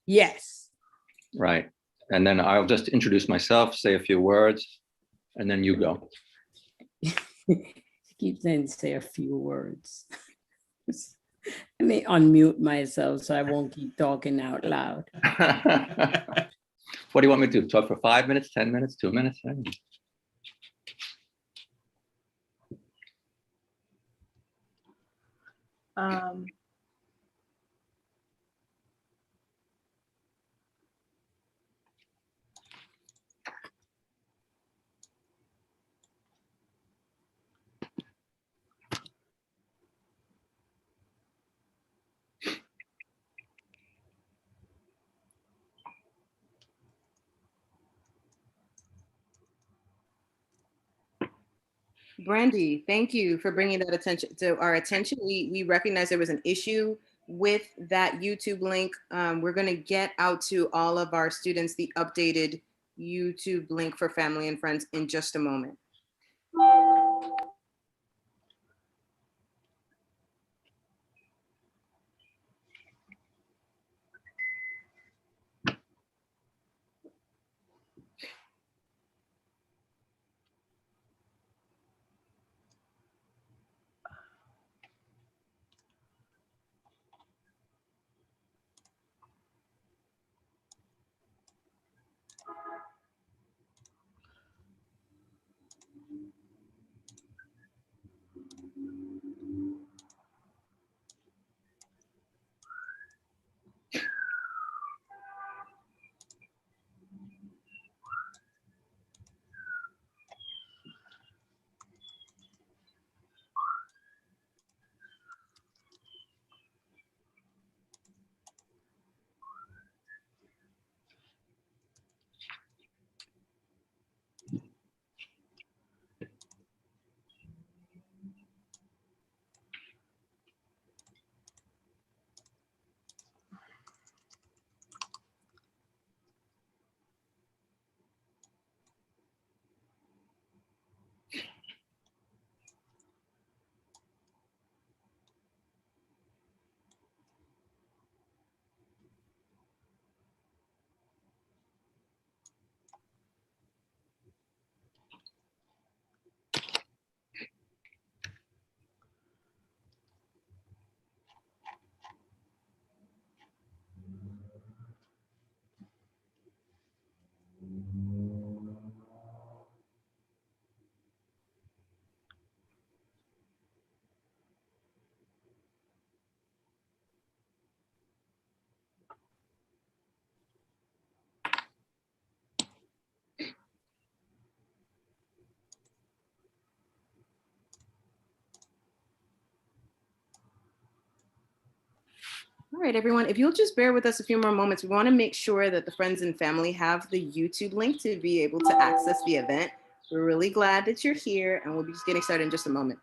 Yes. Right. And then I'll just introduce myself, say a few words, and then you go. Keep saying say a few words. Let me unmute myself so I won't keep talking out loud. What do you want me to do? Talk for 5 minutes, 10 minutes, 2 minutes? Brandy, thank you for bringing that attention to our attention. We recognize there was an issue with that YouTube link. We're going to get out to all of our students the updated YouTube link for family and friends in just a moment. All right, everyone, if you'll just bear with us a few more moments, we want to make sure that the friends and family have the YouTube link to be able to access the event. We're really glad that you're here, and we'll be just getting started in just a moment.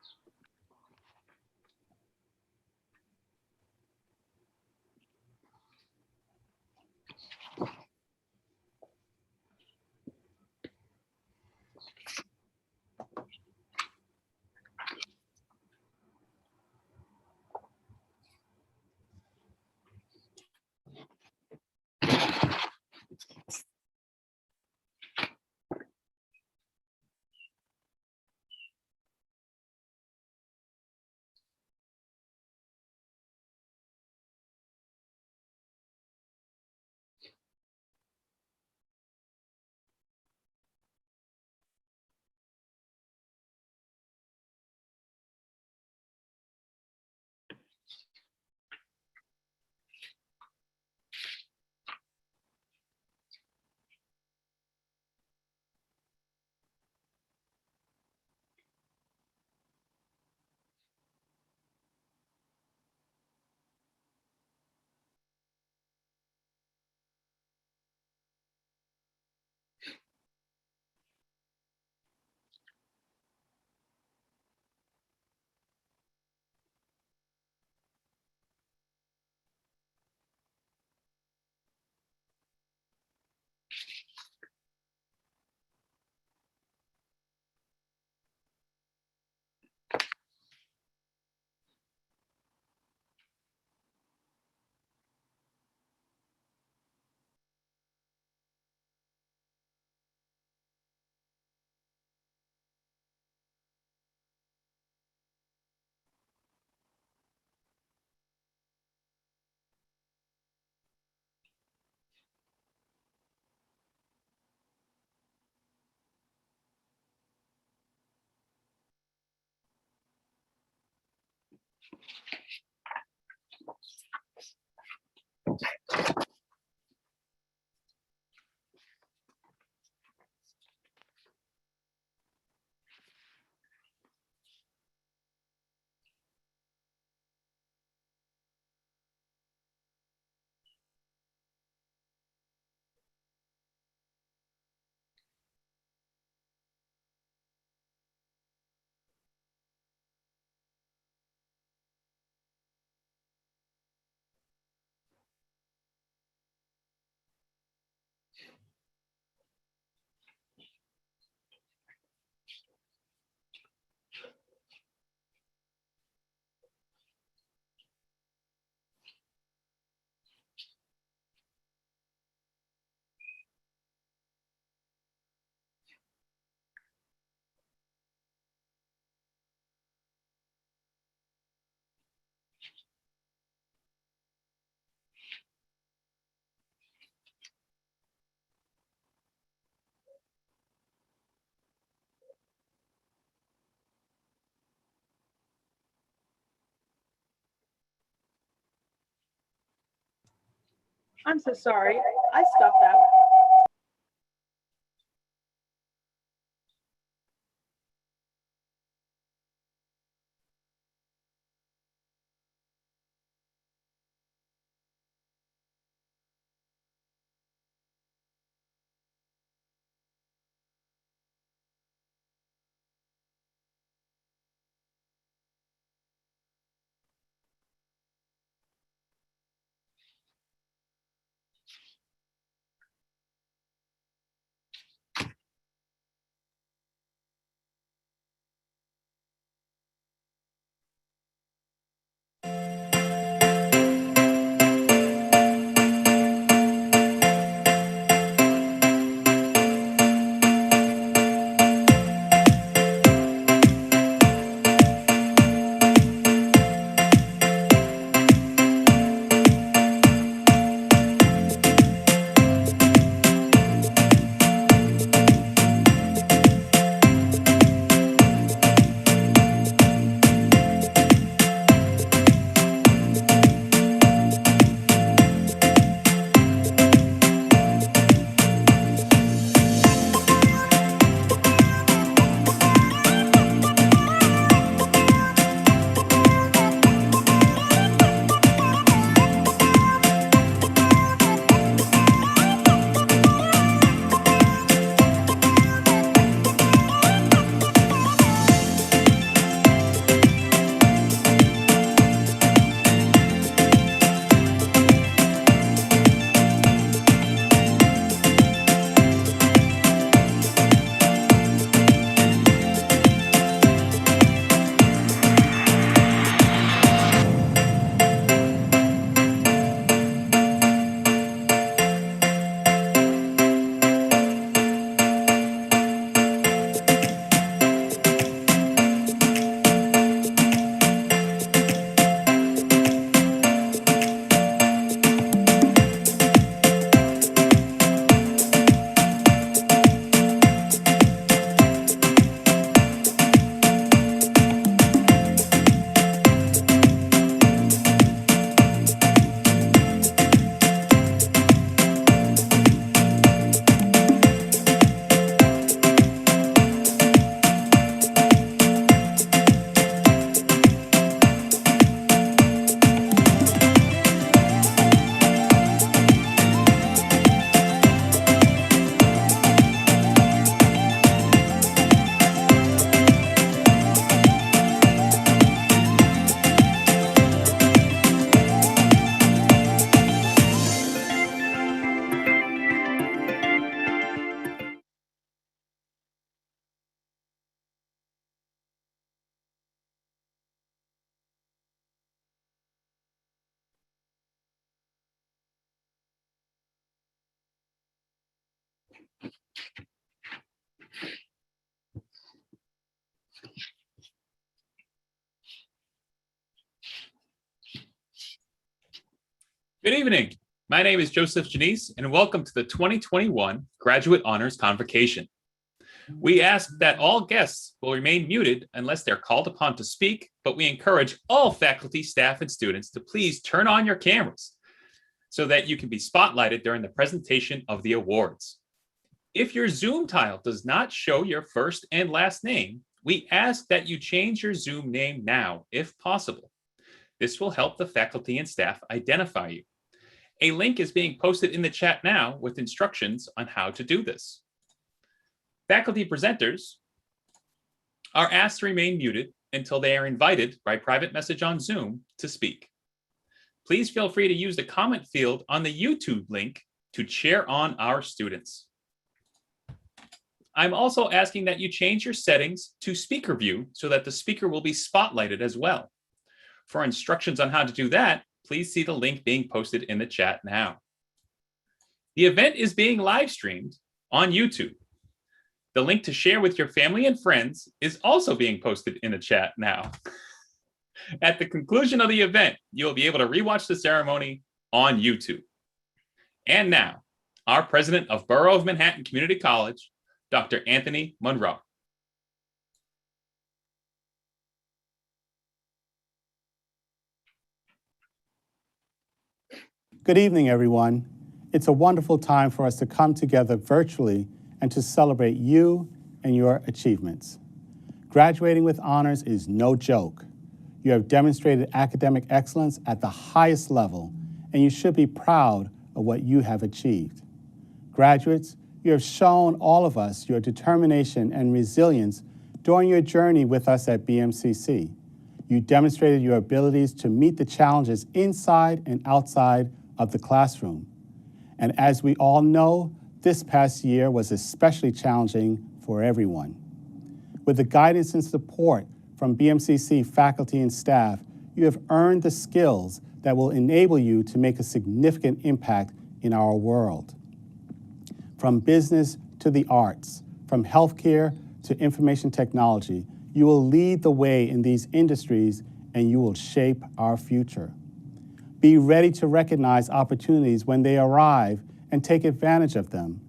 I'm so sorry. I stopped that. Good evening. My name is Joseph Janice, and welcome to the 2021 Graduate Honors Convocation. We ask that all guests will remain muted unless they're called upon to speak, but we encourage all faculty, staff, and students to please turn on your cameras so that you can be spotlighted during the presentation of the awards. If your Zoom tile does not show your first and last name, we ask that you change your Zoom name now, if possible. This will help the faculty and staff identify you. A link is being posted in the chat now with instructions on how to do this. Faculty presenters are asked to remain muted until they are invited by private message on Zoom to speak. Please feel free to use the comment field on the YouTube link to cheer on our students. I'm also asking that you change your settings to speaker view so that the speaker will be spotlighted as well. For instructions on how to do that, please see the link being posted in the chat now. The event is being live streamed on YouTube. The link to share with your family and friends is also being posted in the chat now. At the conclusion of the event, you'll be able to rewatch the ceremony on YouTube. And now, our president of Borough of Manhattan Community College, Dr. Anthony Monroe. Good evening, everyone. It's a wonderful time for us to come together virtually and to celebrate you and your achievements. Graduating with honors is no joke. You have demonstrated academic excellence at the highest level, and you should be proud of what you have achieved. Graduates, you have shown all of us your determination and resilience during your journey with us at BMCC. You demonstrated your abilities to meet the challenges inside and outside of the classroom. And as we all know, this past year was especially challenging for everyone. With the guidance and support from BMCC faculty and staff, you have earned the skills that will enable you to make a significant impact in our world. From business to the arts, from healthcare to information technology, you will lead the way in these industries and you will shape our future. Be ready to recognize opportunities when they arrive and take advantage of them.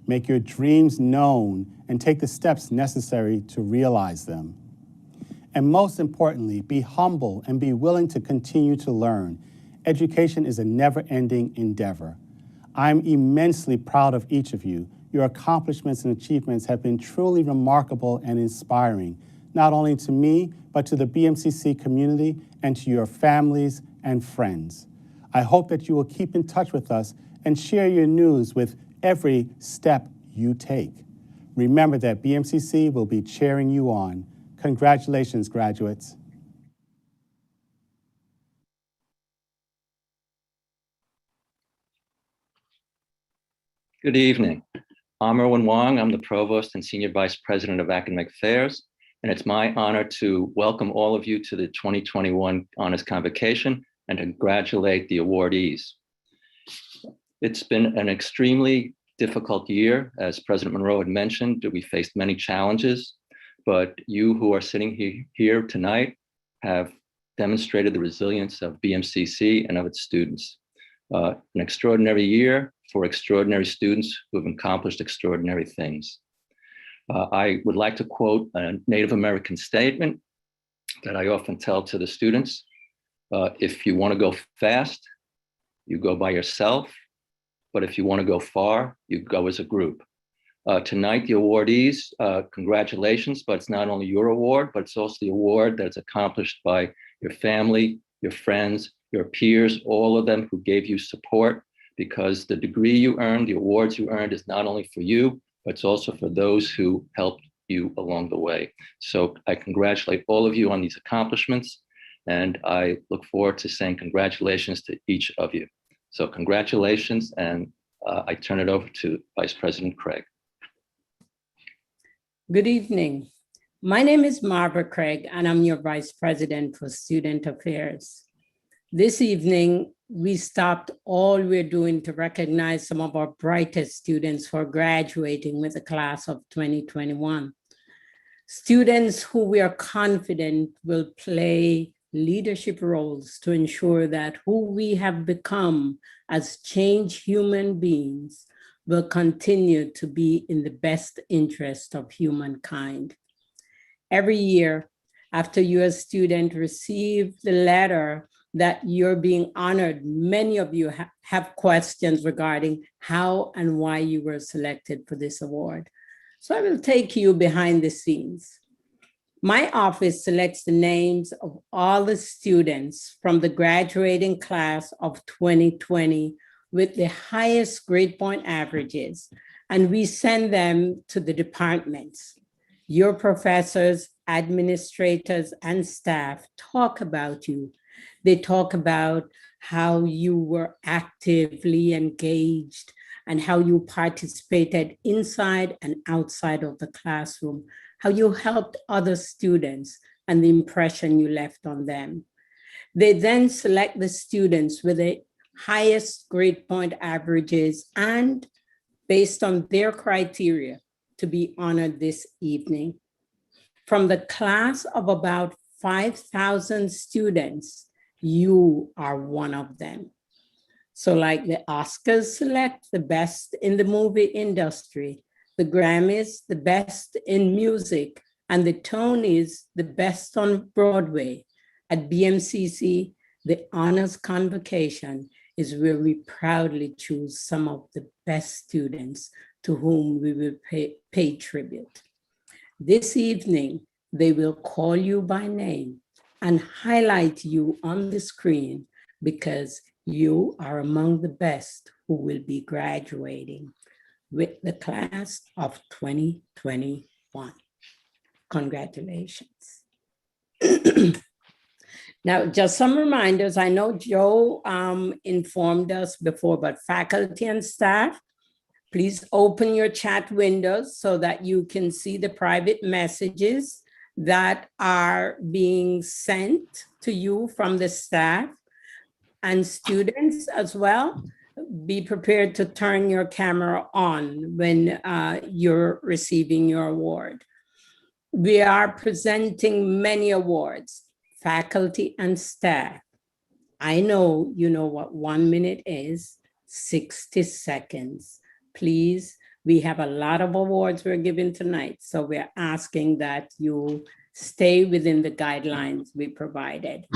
Make your dreams known and take the steps necessary to realize them. And most importantly, be humble and be willing to continue to learn. Education is a never-ending endeavor. I'm immensely proud of each of you. Your accomplishments and achievements have been truly remarkable and inspiring, not only to me, but to the BMCC community and to your families and friends. I hope that you will keep in touch with us and share your news with every step you take. Remember that BMCC will be cheering you on. Congratulations, graduates. Good evening. I'm Erwin Wong. I'm the Provost and Senior Vice President of Academic Affairs, and it's my honor to welcome all of you to the 2021 Honors Convocation and to congratulate the awardees. It's been an extremely difficult year. As President Monroe had mentioned, we faced many challenges, but you who are sitting here tonight have demonstrated the resilience of BMCC and of its students. An extraordinary year for extraordinary students who have accomplished extraordinary things. I would like to quote a Native American statement that I often tell to the students. If you want to go fast, you go by yourself. But if you want to go far, you go as a group. Tonight, the awardees, congratulations, but it's not only your award, but it's also the award that's accomplished by your family, your friends, your peers, all of them who gave you support, because the degree you earned, the awards you earned is not only for you, but it's also for those who helped you along the way. So I congratulate all of you on these accomplishments, and I look forward to saying congratulations to each of you. So congratulations, and I turn it over to Vice President Craig. Good evening. My name is Marva Craig, and I'm your Vice President for Student Affairs. This evening, we stopped all we're doing to recognize some of our brightest students for graduating with the class of 2021. Students who we are confident will play leadership roles to ensure that who we have become as changed human beings will continue to be in the best interest of humankind. Every year, after you as student receive the letter that you're being honored, many of you have questions regarding how and why you were selected for this award. So I will take you behind the scenes. My office selects the names of all the students from the graduating class of 2020 with the highest grade point averages, and we send them to the departments. Your professors, administrators, and staff talk about you. They talk about how you were actively engaged and how you participated inside and outside of the classroom, how you helped other students and the impression you left on them. They then select the students with the highest grade point averages and based on their criteria to be honored this evening. From the class of about 5,000 students, you are one of them. So like the Oscars select the best in the movie industry, the Grammys, the best in music, and the Tonys, the best on Broadway. At BMCC, the Honors Convocation is where we proudly choose some of the best students to whom we will pay tribute. This evening, they will call you by name and highlight you on the screen because you are among the best who will be graduating with the class of 2021. Congratulations. Now, just some reminders. I know Joe informed us before, but faculty and staff, please open your chat windows so that you can see the private messages that are being sent to you from the staff. And students as well, be prepared to turn your camera on when you're receiving your award. We are presenting many awards, faculty and staff. I know you know what 1 minute is, 60 seconds. Please, we have a lot of awards we're giving tonight, so we're asking that you stay within the guidelines we provided.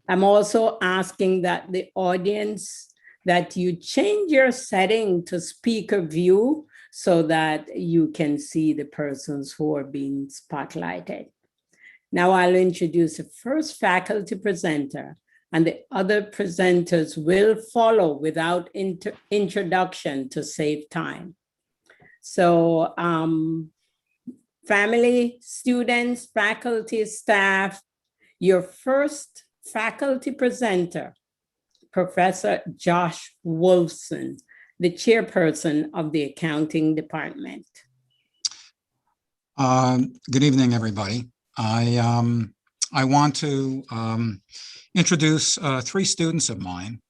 I'm also asking that the audience, that you change your setting to speaker view so that you can see the persons who are being spotlighted. Now I'll introduce the first faculty presenter, and the other presenters will follow without introduction to save time. So family, students, faculty, staff, your first faculty presenter, Professor Josh Wolfson, the chairperson of the accounting department. Good evening, everybody. I want to introduce three students of mine.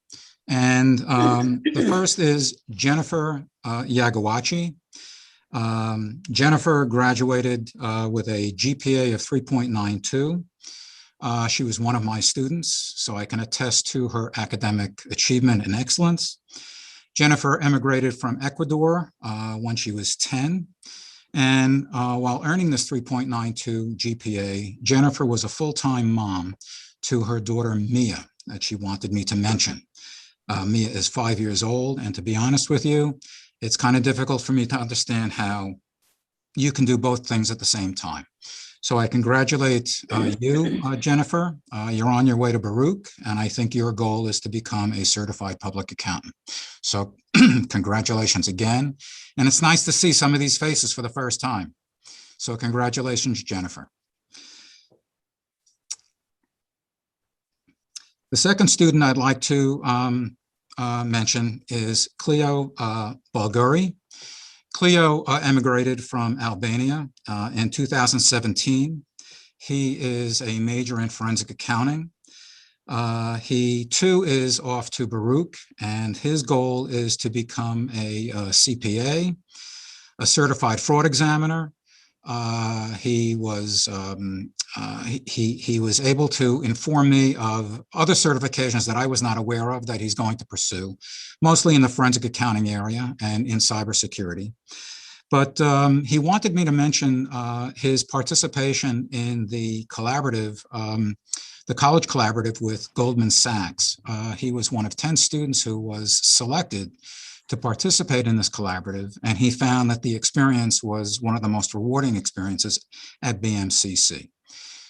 And the first is Jennifer Yagawachi. Jennifer graduated with a GPA of 3.92. She was one of my students, so I can attest to her academic achievement and excellence. Jennifer emigrated from Ecuador when she was 10. And while earning this 3.92 GPA, Jennifer was a full-time mom to her daughter, Mia, that she wanted me to mention. Mia is 5 years old, and to be honest with you, it's kind of difficult for me to understand how you can do both things at the same time. So I congratulate you, Jennifer. You're on your way to Baruch, and I think your goal is to become a certified public accountant. So congratulations again. And it's nice to see some of these faces for the first time. So congratulations, Jennifer. The second student I'd like to mention is Cleo Bulgari. Cleo emigrated from Albania in 2017. He is a major in forensic accounting. He too is off to Baruch, and his goal is to become a CPA, a certified fraud examiner. He was able to inform me of other certifications that I was not aware of that he's going to pursue, mostly in the forensic accounting area and in cybersecurity. But he wanted me to mention his participation in the collaborative, the college collaborative with Goldman Sachs. He was one of 10 students who was selected to participate in this collaborative, and he found that the experience was one of the most rewarding experiences at BMCC.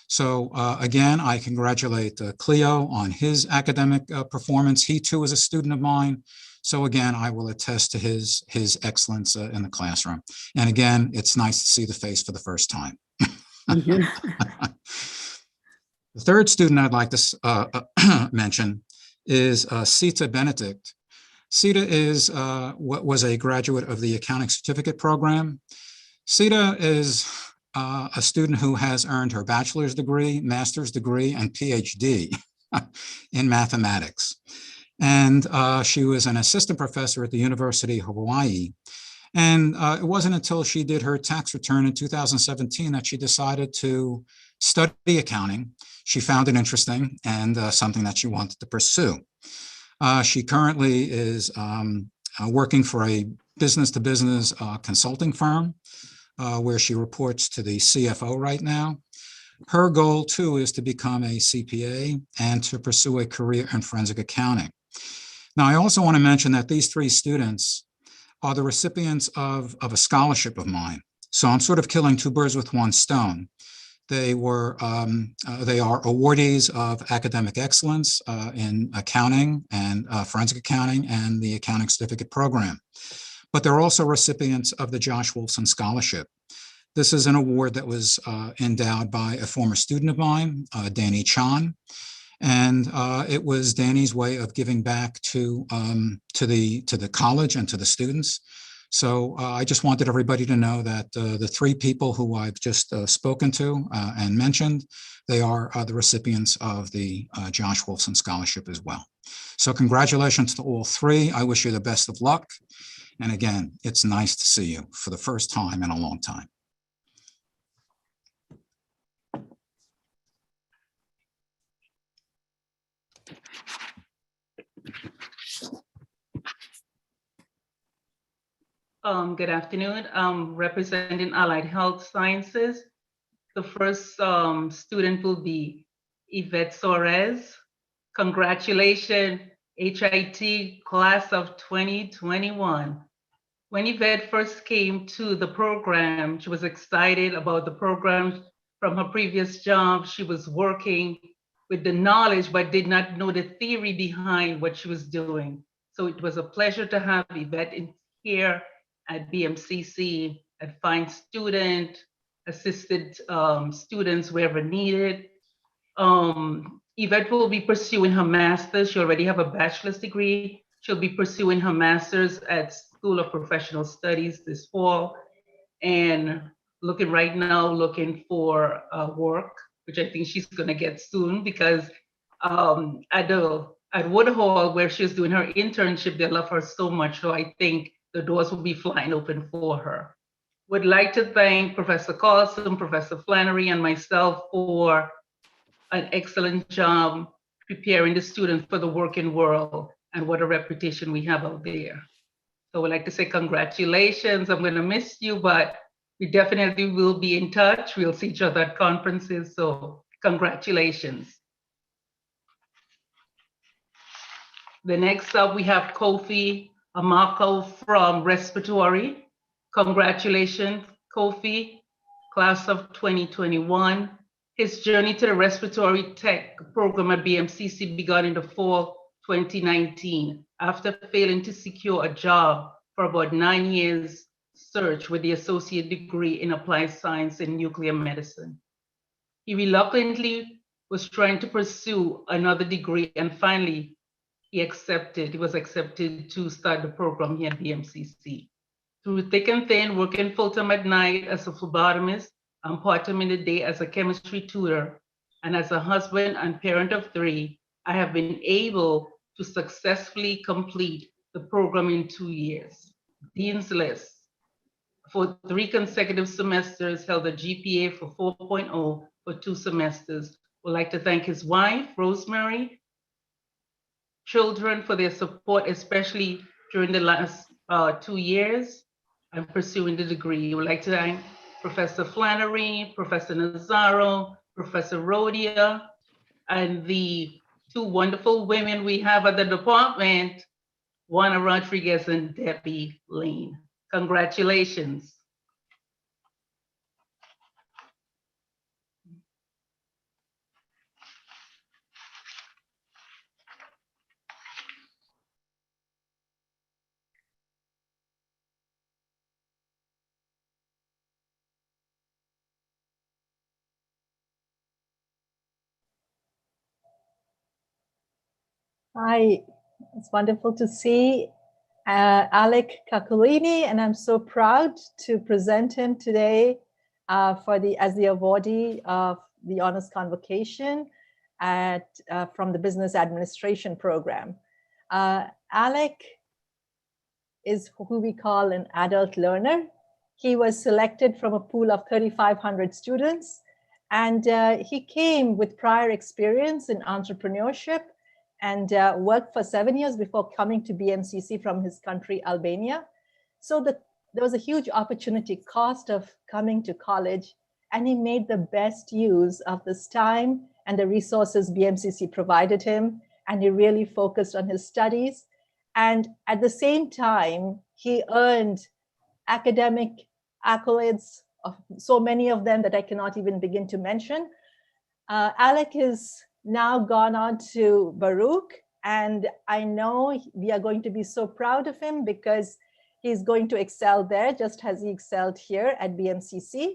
So again, I congratulate Cleo on his academic performance. He too is a student of mine. So again, I will attest to his excellence in the classroom. And again, it's nice to see the face for the first time. The third student I'd like to mention is Sita Benedict. Sita is was a graduate of the accounting certificate program. Sita is a student who has earned her bachelor's degree, master's degree, and PhD in mathematics. And she was an assistant professor at the University of Hawaii. And it wasn't until she did her tax return in 2017 that she decided to study accounting. She found it interesting and something that she wanted to pursue. She currently is working for a business-to-business consulting firm where she reports to the CFO right now. Her goal, too, is to become a CPA and to pursue a career in forensic accounting. Now, I also want to mention that these three students are the recipients of a scholarship of mine. So I'm sort of killing two birds with one stone. They are awardees of academic excellence in accounting and forensic accounting and the accounting certificate program. But they're also recipients of the Josh Wolfson Scholarship. This is an award that was endowed by a former student of mine, Danny Chan. And it was Danny's way of giving back to the college and to the students. So I just wanted everybody to know that the three people who I've just spoken to and mentioned, they are the recipients of the Josh Wolfson Scholarship as well. So congratulations to all three. I wish you the best of luck. And again, it's nice to see you for the first time in a long time. Good afternoon. I'm representing Allied Health Sciences. The first student will be Yvette Soares. Congratulations, HIT class of 2021. When Yvette first came to the program, she was excited about the program. From her previous job, she was working with the knowledge, but did not know the theory behind what she was doing. So it was a pleasure to have Yvette here at BMCC, at Find Student, assisted students wherever needed. Yvette will be pursuing her master's. She already have a bachelor's degree. She'll be pursuing her master's at School of Professional Studies this fall, and looking for work, which I think she's gonna get soon, because at Woodhall, where she's doing her internship, they love her so much. So I think the doors will be flying open for her. Would like to thank Professor Carlson, Professor Flannery, and myself for an excellent job preparing the students for the working world, and what a reputation we have out there. So I'd like to say congratulations. I'm gonna miss you, but we definitely will be in touch. We'll see each other at conferences, so congratulations. The next up, we have Kofi Amako from Respiratory. Congratulations, Kofi, class of 2021. His journey to the respiratory tech program at BMCC began in the fall 2019 after failing to secure a job for about 9 years search with the associate degree in applied science and nuclear medicine. He reluctantly was trying to pursue another degree, and finally he was accepted to start the program here at BMCC. Through thick and thin, working full-time at night as a phlebotomist and part-time in the day as a chemistry tutor, and as a husband and parent of three, I have been able to successfully complete the program in 2 years. Dean's List. For 3 consecutive semesters, held a GPA for 4.0 for 2 semesters. Would like to thank his wife, Rosemary, children for their support, especially during the last 2 years and pursuing the degree. Would like to thank Professor Flannery, Professor Nazaro, Professor Rodia, and the 2 wonderful women we have at the department, Juana Rodriguez and Debbie Lane. Congratulations. Hi, it's wonderful to see Alec Caculini, and I'm so proud to present him today as the awardee of the Honors Convocation from the Business Administration program. Alec is who we call an adult learner. He was selected from a pool of 3,500 students, and he came with prior experience in entrepreneurship and worked for 7 years before coming to BMCC from his country, Albania. So there was a huge opportunity cost of coming to college, and he made the best use of this time and the resources BMCC provided him, and he really focused on his studies. And at the same time, he earned academic accolades, of so many of them that I cannot even begin to mention. Alec has now gone on to Baruch, and I know we are going to be so proud of him because he's going to excel there just as he excelled here at BMCC.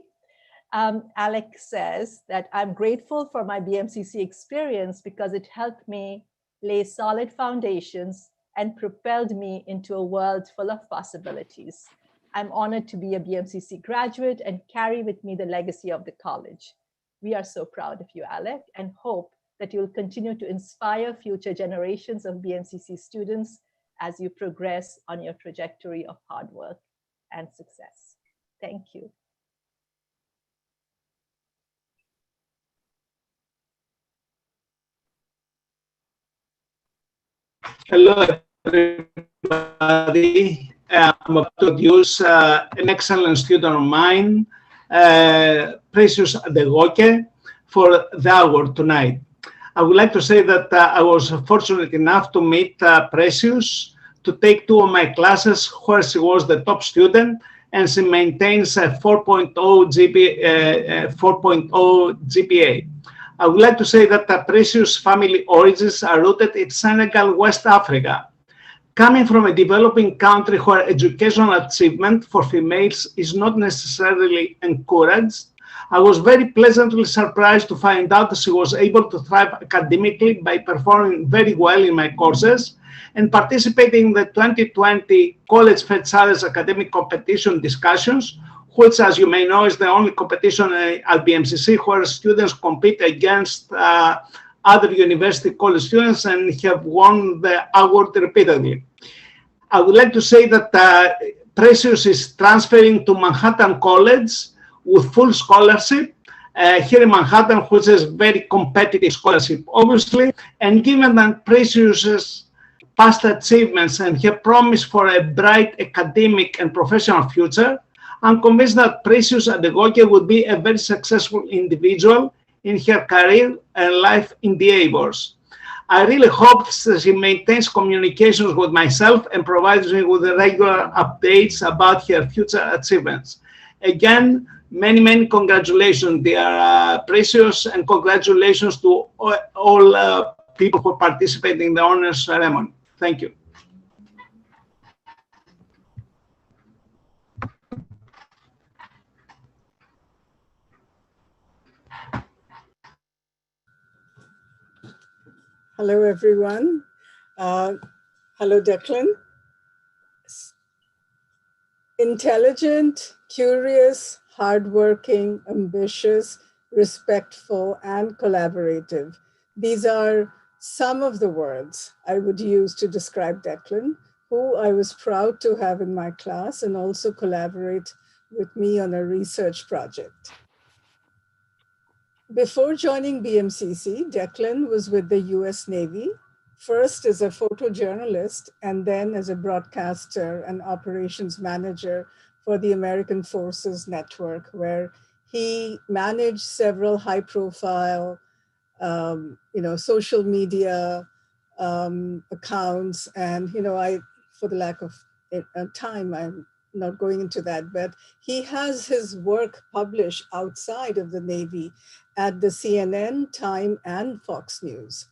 Alec says that I'm grateful for my BMCC experience because it helped me lay solid foundations and propelled me into a world full of possibilities. I'm honored to be a BMCC graduate and carry with me the legacy of the college. We are so proud of you, Alec, and hope that you'll continue to inspire future generations of BMCC students as you progress on your trajectory of hard work and success. Thank you. Hello, everybody. I'm about to introduce an excellent student of mine, Precious Adegoke, for the award tonight. I would like to say that I was fortunate enough to meet Precious, to take 2 of my classes where she was the top student, and she maintains a 4.0 GPA. I would like to say that the Precious family origins are rooted in Senegal, West Africa. Coming from a developing country where educational achievement for females is not necessarily encouraged, I was very pleasantly surprised to find out that she was able to thrive academically by performing very well in my courses and participating in the 2020 College Fair Challenge academic competition discussions, which, as you may know, is the only competition at BMCC where students compete against other university college students and have won the award repeatedly. I would like to say that Precious is transferring to Manhattan College with full scholarship here in Manhattan, which is very competitive scholarship, obviously, and given that Precious's past achievements and her promise for a bright academic and professional future, I'm convinced that Precious Adegoke would be a very successful individual in her career and life endeavors. I really hope that she maintains communications with myself and provides me with regular updates about her future achievements. Again, many congratulations, dear Precious, and congratulations to all people who participate in the honors ceremony. Thank you. Hello, everyone. Hello, Declan. Intelligent, curious, hardworking, ambitious, respectful, and collaborative. These are some of the words I would use to describe Declan, who I was proud to have in my class and also collaborate with me on a research project. Before joining BMCC, Declan was with the US Navy, first as a photojournalist and then as a broadcaster and operations manager for the American Forces Network, where he managed several high-profile, social media accounts. And, for the lack of time, I'm not going into that, but he has his work published outside of the Navy at the CNN, Time, and Fox News.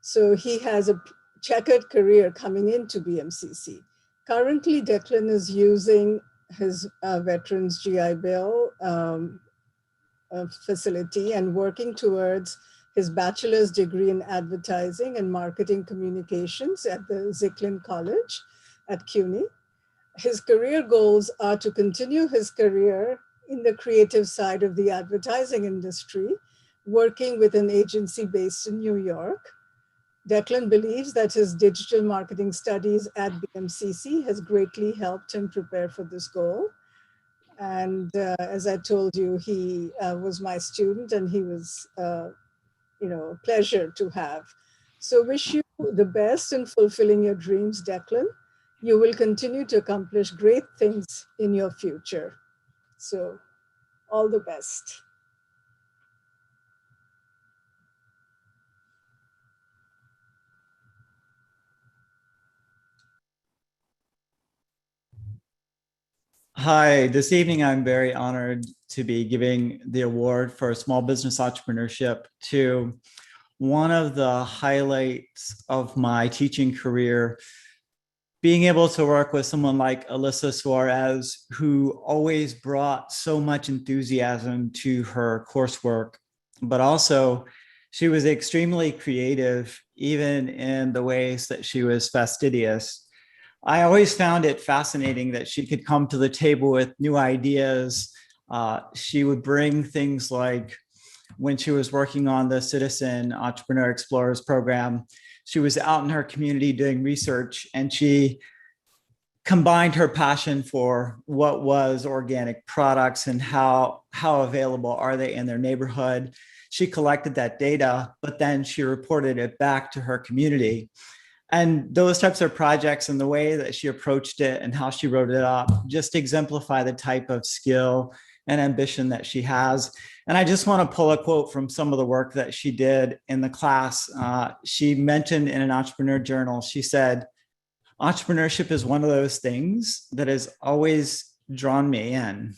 So he has a checkered career coming into BMCC. Currently, Declan is using his Veterans GI Bill facility and working towards his bachelor's degree in advertising and marketing communications at the Zicklin College at CUNY. His career goals are to continue his career in the creative side of the advertising industry, working with an agency based in New York. Declan believes that his digital marketing studies at BMCC has greatly helped him prepare for this goal. And as I told you, he was my student and he was, a pleasure to have. So wish you the best in fulfilling your dreams, Declan. You will continue to accomplish great things in your future. So all the best. Hi, this evening I'm very honored to be giving the award for small business entrepreneurship to one of the highlights of my teaching career, being able to work with someone like Alyssa Suarez, who always brought so much enthusiasm to her coursework, but also she was extremely creative, even in the ways that she was fastidious. I always found it fascinating that she could come to the table with new ideas. She would bring things like when she was working on the Citizen Entrepreneur Explorers program, she was out in her community doing research, and she combined her passion for what was organic products and how available are they in their neighborhood. She collected that data, but then she reported it back to her community. And those types of projects and the way that she approached it and how she wrote it up just exemplify the type of skill and ambition that she has. And I just want to pull a quote from some of the work that she did in the class. She mentioned in an entrepreneur journal, she said, "Entrepreneurship is one of those things that has always drawn me in.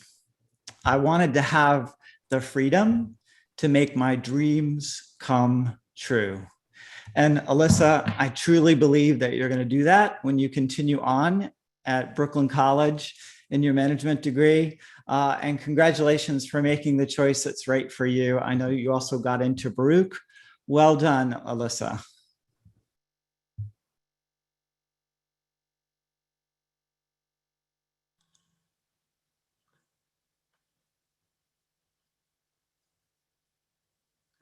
I wanted to have the freedom to make my dreams come true." And Alyssa, I truly believe that you're going to do that when you continue on at Brooklyn College in your management degree. And congratulations for making the choice that's right for you. I know you also got into Baruch. Well done, Alyssa.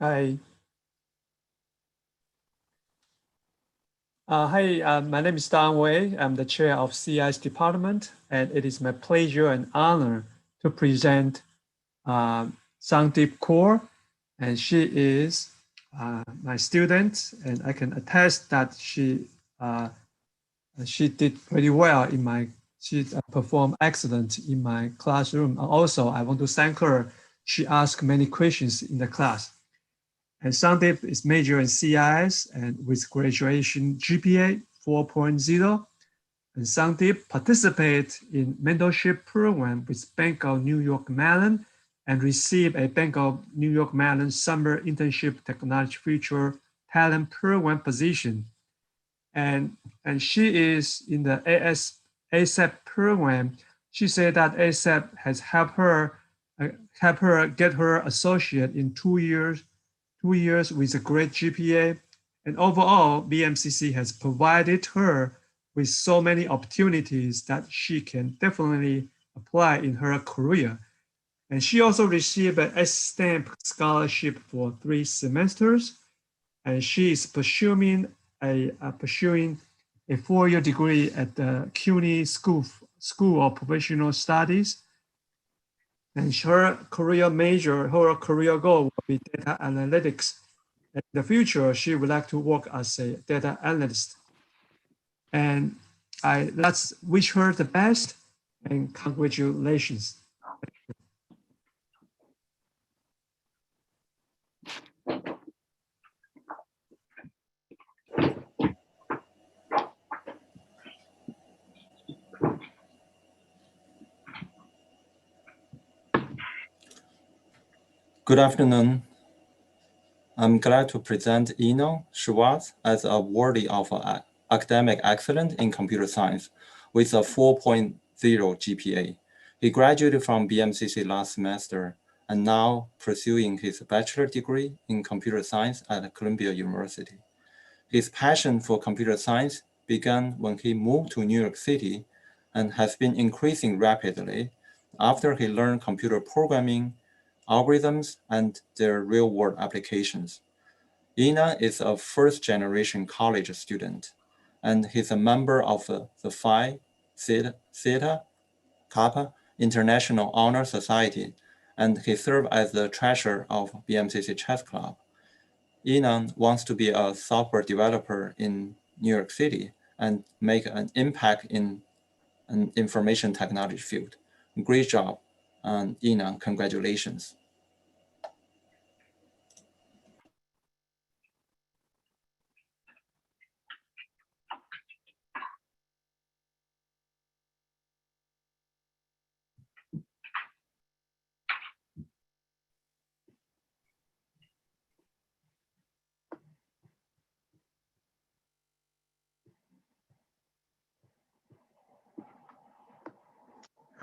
Hi. My name is Dan Wei. I'm the chair of CI's department, and it is my pleasure and honor to present Sandeep Kaur, and she is my student, and I can attest that she did pretty well in my. She performed excellent in my classroom. Also, I want to thank her. She asked many questions in the class. And Sandeep is major in CIS and with graduation GPA 4.0. And Sandeep participated in mentorship program with Bank of New York Mellon and received a Bank of New York Mellon summer internship technology future talent program position. And she is in the ASAP program. She said that ASAP has helped her get her associate in 2 years with a great GPA. And overall, BMCC has provided her with so many opportunities that she can definitely apply in her career. And she also received an S-stamp scholarship for 3 semesters. And she is pursuing a 4-year degree at the CUNY School of Professional Studies. And her career goal will be data analytics. In the future, she would like to work as a data analyst. And let's wish her the best and congratulations. Good afternoon. I'm glad to present Eno Schwartz as awardee of academic excellence in computer science with a 4.0 GPA. He graduated from BMCC last semester and now pursuing his bachelor degree in computer science at Columbia University. His passion for computer science began when he moved to New York City and has been increasing rapidly after he learned computer programming, algorithms, and their real-world applications. Ina is a first-generation college student, and he's a member of the Phi Theta Kappa International Honor Society, and he served as the treasurer of BMCC Chess Club. Inan wants to be a software developer in New York City and make an impact in an information technology field. Great job, Inan, congratulations.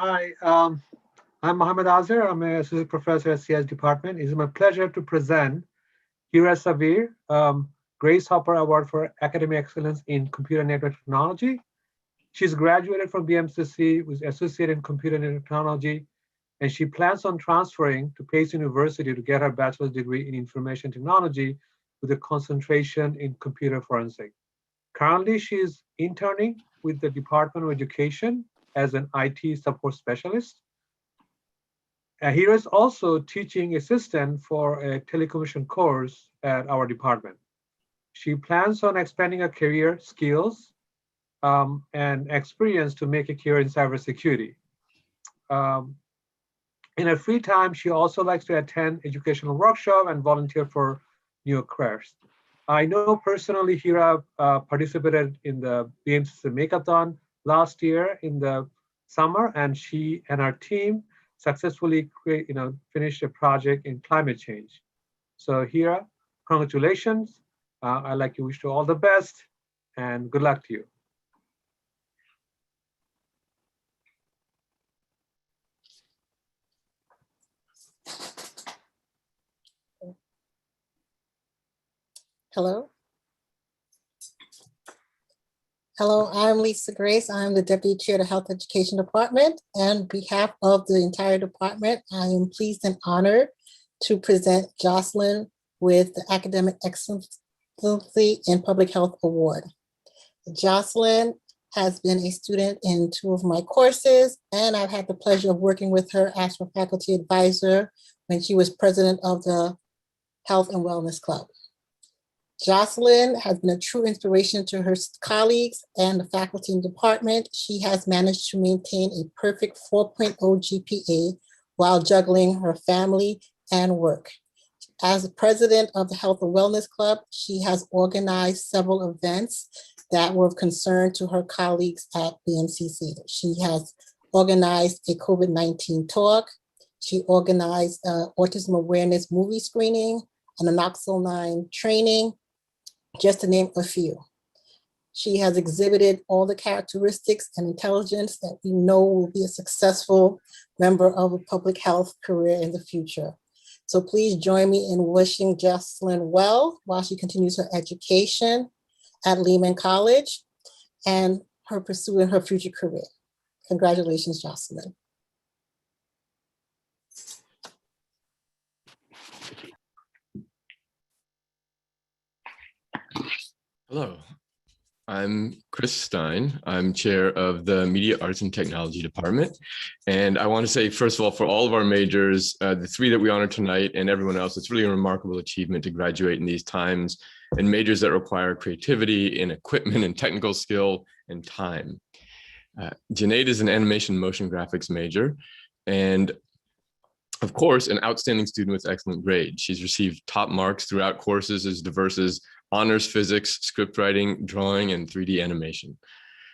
Hi, I'm Mohammed Azhar. I'm an associate professor at CS department. It's my pleasure to present Hira Savir, Grace Hopper Award for Academic Excellence in Computer Network Technology. She's graduated from BMCC with Associate in Computer Network Technology, and she plans on transferring to Pace University to get her bachelor's degree in Information Technology with a concentration in computer forensic. Currently, she is interning with the Department of Education as an IT support specialist. Hira is also teaching assistant for a telecommunication course at our department. She plans on expanding her career skills and experience to make a career in cybersecurity. In her free time, she also likes to attend educational workshop and volunteer for new careers. I know personally Hira participated in the BMCC Makeathon last year in the summer, and she and her team successfully finished a project in climate change. So Hira, congratulations. I'd like to wish you all the best and good luck to you. Hello. Hello, I'm Lisa Grace. I'm the Deputy Chair of the Health Education Department. And on behalf of the entire department, I am pleased and honored to present Jocelyn with the Academic Excellence in Public Health Award. Jocelyn has been a student in 2 of my courses, and I've had the pleasure of working with her as her faculty advisor when she was president of the Health and Wellness Club. Jocelyn has been a true inspiration to her colleagues and the faculty and department. She has managed to maintain a perfect 4.0 GPA while juggling her family and work. As the president of the Health and Wellness Club, she has organized several events that were of concern to her colleagues at BMCC. She has organized a COVID-19 talk. She organized autism awareness movie screening, an anoxyl 9 training, just to name a few. She has exhibited all the characteristics and intelligence that we know will be a successful member of a public health career in the future. So please join me in wishing Jocelyn well while she continues her education at Lehman College and her pursuing her future career. Congratulations, Jocelyn. Hello, I'm Chris Stein. I'm chair of the Media Arts and Technology Department. And I want to say, first of all, for all of our majors, the 3 that we honor tonight and everyone else, it's really a remarkable achievement to graduate in these times and majors that require creativity and equipment and technical skill and time. Junaid is an animation motion graphics major, and of course, an outstanding student with excellent grades. She's received top marks throughout courses as diverse as honors physics, script writing, drawing, and 3D animation.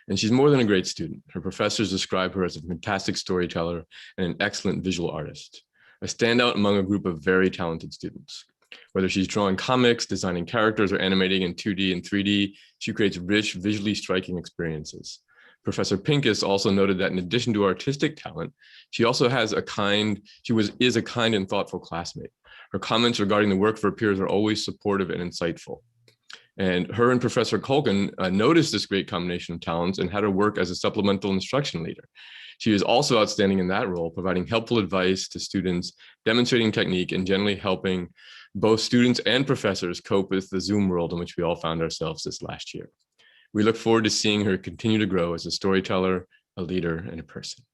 And she's more than a great student. Her professors describe her as a fantastic storyteller and an excellent visual artist, a standout among a group of very talented students. Whether she's drawing comics, designing characters, or animating in 2D and 3D, she creates rich, visually striking experiences. Professor Pincus also noted that in addition to artistic talent, she also has is a kind and thoughtful classmate. Her comments regarding the work of her peers are always supportive and insightful. And her and Professor Colgan noticed this great combination of talents and had her work as a supplemental instruction leader. She is also outstanding in that role, providing helpful advice to students, demonstrating technique, and generally helping both students and professors cope with the Zoom world in which we all found ourselves this last year. We look forward to seeing her continue to grow as a storyteller, a leader, and a person.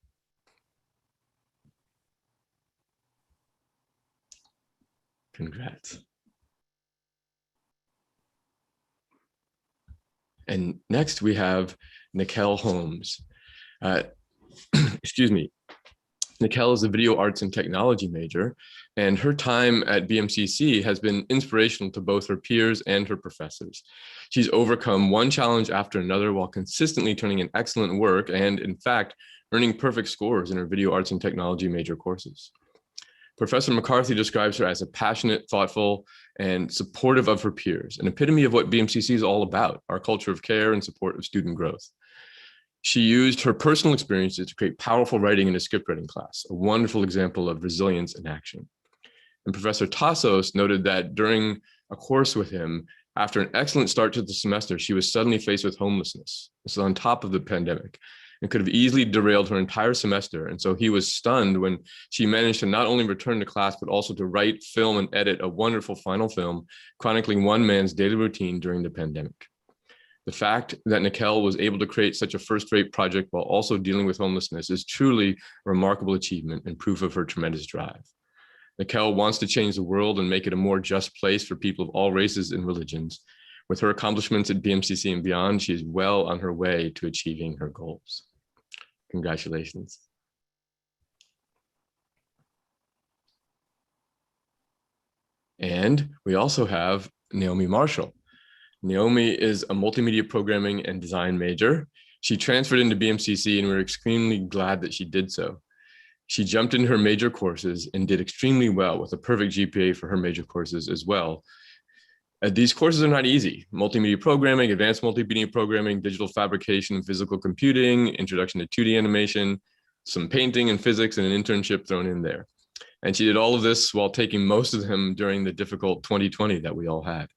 Congrats. And next we have Nikel Holmes. Excuse me. Nikel is a video arts and technology major, and her time at BMCC has been inspirational to both her peers and her professors. She's overcome one challenge after another while consistently turning in excellent work and, in fact, earning perfect scores in her video arts and technology major courses. Professor McCarthy describes her as a passionate, thoughtful, and supportive of her peers, an epitome of what BMCC is all about, our culture of care and support of student growth. She used her personal experiences to create powerful writing in a script writing class, a wonderful example of resilience in action. And Professor Tassos noted that during a course with him, after an excellent start to the semester, she was suddenly faced with homelessness. This is on top of the pandemic and could have easily derailed her entire semester. And so he was stunned when she managed to not only return to class, but also to write, film, and edit a wonderful final film chronicling one man's daily routine during the pandemic. The fact that Nikel was able to create such a first-rate project while also dealing with homelessness is truly a remarkable achievement and proof of her tremendous drive. Nikel wants to change the world and make it a more just place for people of all races and religions. With her accomplishments at BMCC and beyond, she is well on her way to achieving her goals. Congratulations. And we also have Naomi Marshall. Naomi is a multimedia programming and design major. She transferred into BMCC and we're extremely glad that she did so. She jumped into her major courses and did extremely well with a perfect GPA for her major courses as well. These courses are not easy. Multimedia programming, advanced multimedia programming, digital fabrication and physical computing, introduction to 2D animation, some painting and physics, and an internship thrown in there. And she did all of this while taking most of them during the difficult 2020 that we all had.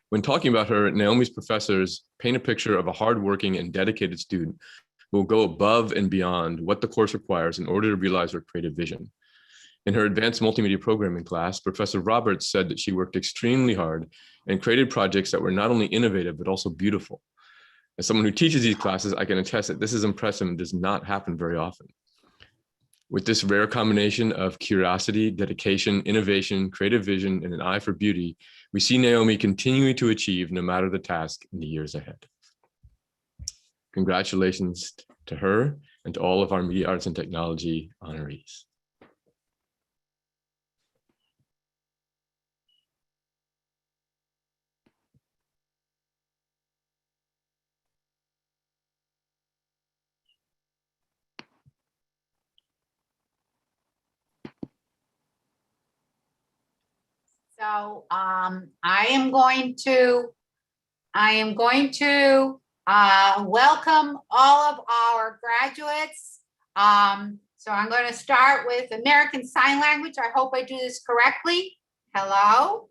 When talking about her, Naomi's professors paint a picture of a hardworking and dedicated student who will go above and beyond what the course requires in order to realize her creative vision. In her advanced multimedia programming class, Professor Roberts said that she worked extremely hard and created projects that were not only innovative, but also beautiful. As someone who teaches these classes, I can attest that this is impressive and does not happen very often. With this rare combination of curiosity, dedication, innovation, creative vision, and an eye for beauty, we see Naomi continuing to achieve no matter the task in the years ahead. Congratulations to her and to all of our Media Arts and Technology honorees. So I am going to welcome all of our graduates. So I'm going to start with American Sign Language. I hope I do this correctly. Hello,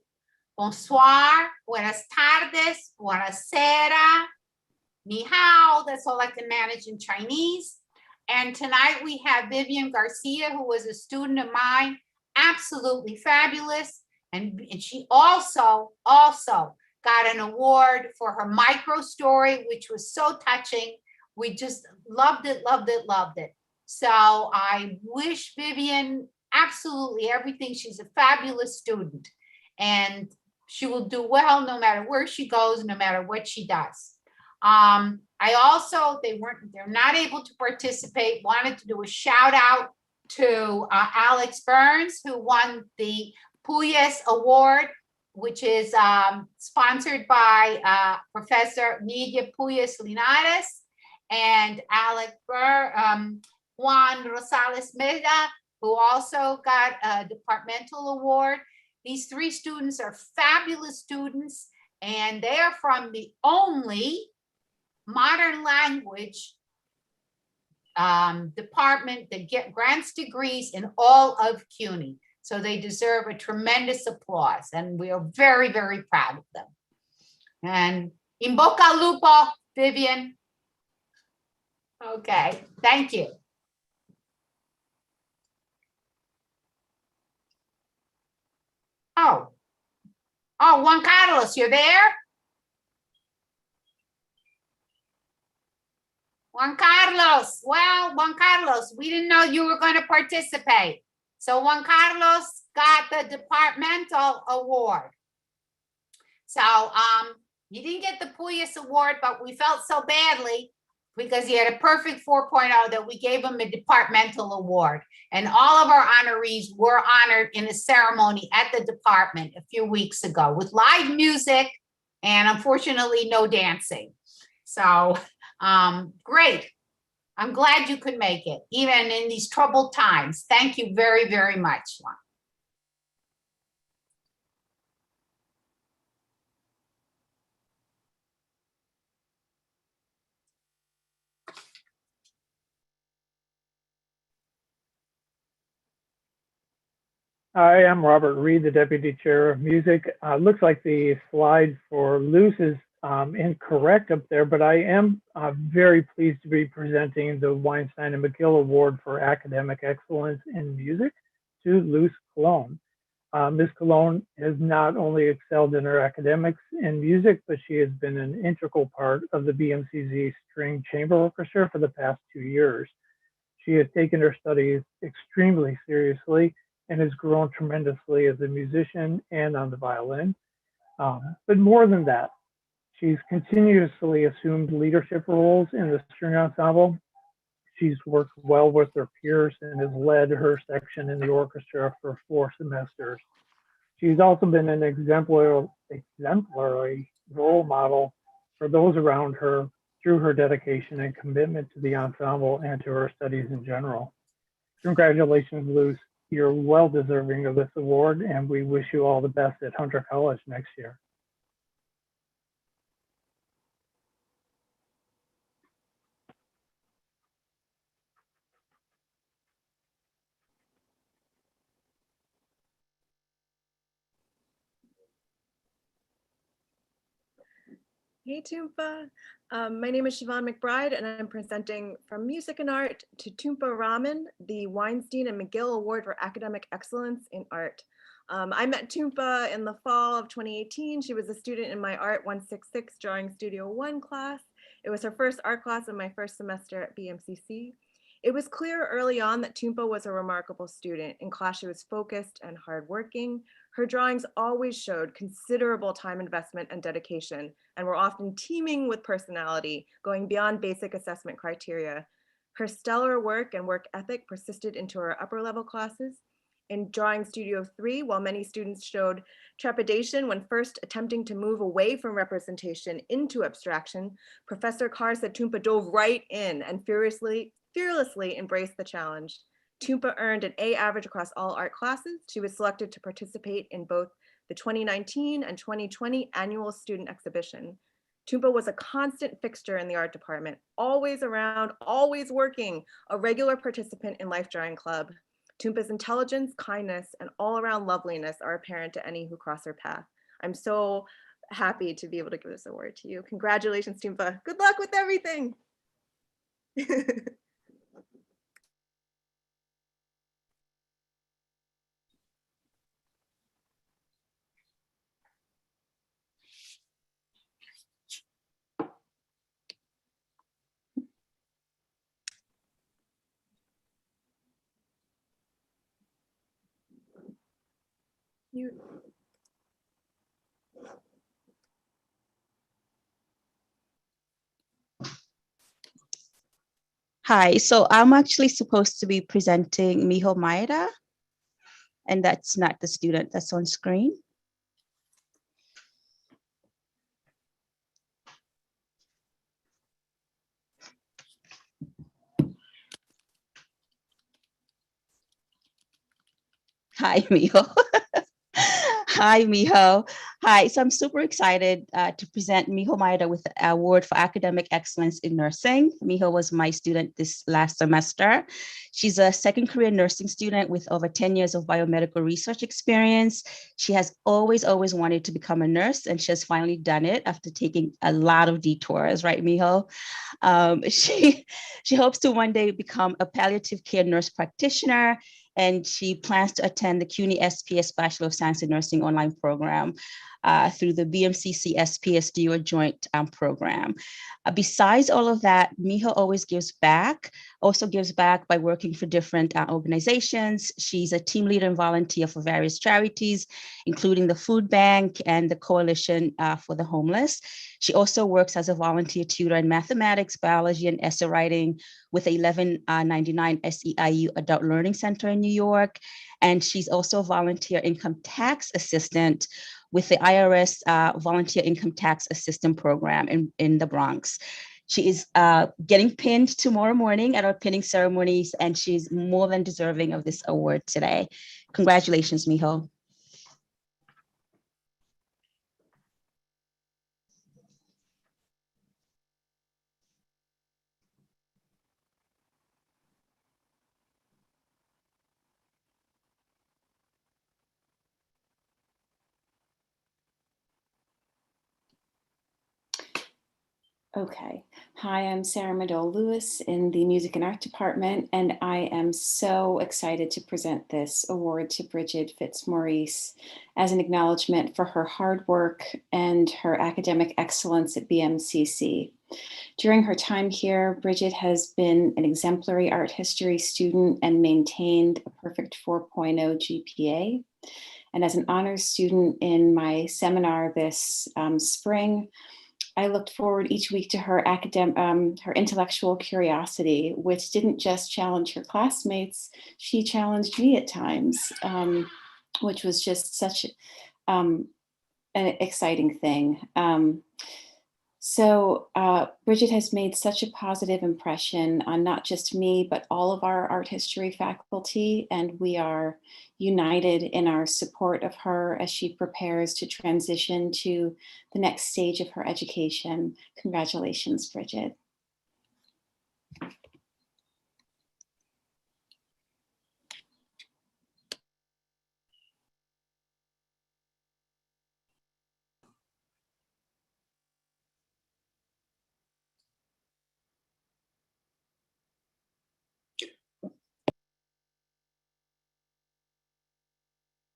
bonsoir, buenas tardes, buonasera, ni hao. That's all I can manage in Chinese. And tonight we have Vivian Garcia, who was a student of mine, absolutely fabulous. And she also got an award for her micro story, which was so touching. We just loved it. So I wish Vivian absolutely everything. She's a fabulous student and she will do well no matter where she goes, no matter what she does. They're not able to participate, wanted to do a shout out to Alex Burns, who won the Puyas Award, which is sponsored by Professor Nidia Puyas Linares and Juan Rosales Meda, who also got a departmental award. These three students are fabulous students, and they are from the only modern language department that grants degrees in all of CUNY. So they deserve a tremendous applause, and we are very, very proud of them. And in boca al lupo, Vivian. Okay, thank you. Oh, Juan Carlos, you're there? Juan Carlos, we didn't know you were going to participate. So Juan Carlos got the departmental award. So he didn't get the Puyas award, but we felt so badly because he had a perfect 4.0 that we gave him a departmental award. And all of our honorees were honored in a ceremony at the department a few weeks ago with live music and unfortunately no dancing. So great. I'm glad you could make it, even in these troubled times. Thank you very, very much, Juan. I am Robert Reed, the Deputy Chair of Music. Looks like the slide for Luce is incorrect up there, but I am very pleased to be presenting the Weinstein and McGill Award for Academic Excellence in Music to Luce Cologne. Ms. Cologne has not only excelled in her academics in music, but she has been an integral part of the BMCC String Chamber Orchestra for the past 2 years. She has taken her studies extremely seriously and has grown tremendously as a musician and on the violin. But more than that, she's continuously assumed leadership roles in the string ensemble. She's worked well with her peers and has led her section in the orchestra for 4 semesters. She's also been an exemplary role model for those around her through her dedication and commitment to the ensemble and to her studies in general. Congratulations, Luce. You're well deserving of this award, and we wish you all the best at Hunter College next year. Hey, Toompa. My name is Siobhan McBride, and I'm presenting from Music and Art to Toompa Raman, the Weinstein and McGill Award for Academic Excellence in Art. I met Toompa in the fall of 2018. She was a student in my Art 166 Drawing Studio 1 class. It was her first art class in my first semester at BMCC. It was clear early on that Toompa was a remarkable student. In class, she was focused and hardworking. Her drawings always showed considerable time investment and dedication, and were often teeming with personality, going beyond basic assessment criteria. Her stellar work and work ethic persisted into her upper level classes. In Drawing Studio 3, while many students showed trepidation when first attempting to move away from representation into abstraction, Professor Carr said Toompa dove right in and fearlessly embraced the challenge. Toompa earned an A average across all art classes. She was selected to participate in both the 2019 and 2020 annual student exhibition. Toompa was a constant fixture in the art department, always around, always working, a regular participant in Life Drawing Club. Toompa's intelligence, kindness, and all-around loveliness are apparent to any who cross her path. I'm so happy to be able to give this award to you. Congratulations, Toompa. Good luck with everything. Hi, so I'm actually supposed to be presenting Miho Maeda, and that's not the student that's on screen. Hi, Miho. Hi, Miho. Hi, so I'm super excited to present Miho Maeda with the award for academic excellence in nursing. Miho was my student this last semester. She's a second career nursing student with over 10 years of biomedical research experience. She has always wanted to become a nurse, and she has finally done it after taking a lot of detours, right, Miho? She hopes to one day become a palliative care nurse practitioner, and she plans to attend the CUNY SPS Bachelor of Science in Nursing online program through the BMCC SPS Duo joint program. Besides all of that, Miho always gives back, by working for different organizations. She's a team leader and volunteer for various charities, including the Food Bank and the Coalition for the Homeless. She also works as a volunteer tutor in mathematics, biology, and essay writing with 1199 SEIU Adult Learning Center in New York. And she's also a volunteer income tax assistant with the IRS Volunteer Income Tax Assistant Program in the Bronx. She is getting pinned tomorrow morning at our pinning ceremonies, and she's more than deserving of this award today. Congratulations, Miho. Okay. Hi, I'm Sarah Madole Lewis in the Music and Art Department, and I am so excited to present this award to Bridget Fitzmaurice as an acknowledgement for her hard work and her academic excellence at BMCC. During her time here, Bridget has been an exemplary art history student and maintained a perfect 4.0 GPA. And as an honors student in my seminar this spring, I looked forward each week to her her intellectual curiosity, which didn't just challenge her classmates, she challenged me at times, which was just such an exciting thing. So Bridget has made such a positive impression on not just me, but all of our art history faculty, and we are united in our support of her as she prepares to transition to the next stage of her education. Congratulations, Bridget.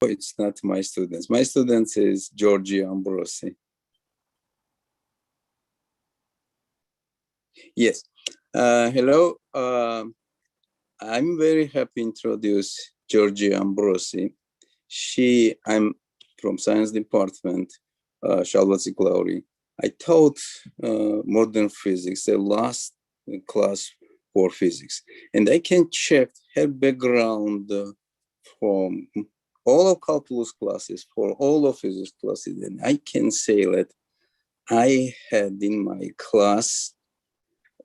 It's not my students. My students is Georgie Ambrosi. Yes. Hello. I'm very happy to introduce Georgie Ambrosi. I'm from Science Department, Shalvatzi Glauri. I taught modern physics, the last class for physics. And I can check her background from all of calculus classes, for all of physics classes, and I can say that I had in my class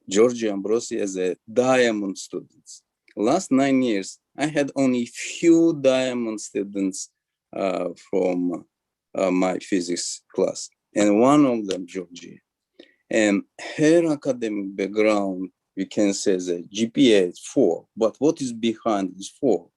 Georgie Ambrosi as a diamond student. Last 9 years, I had only few diamond students from my physics class, and one of them, Georgie. And her academic background, we can say the GPA is 4, but what is behind is 4.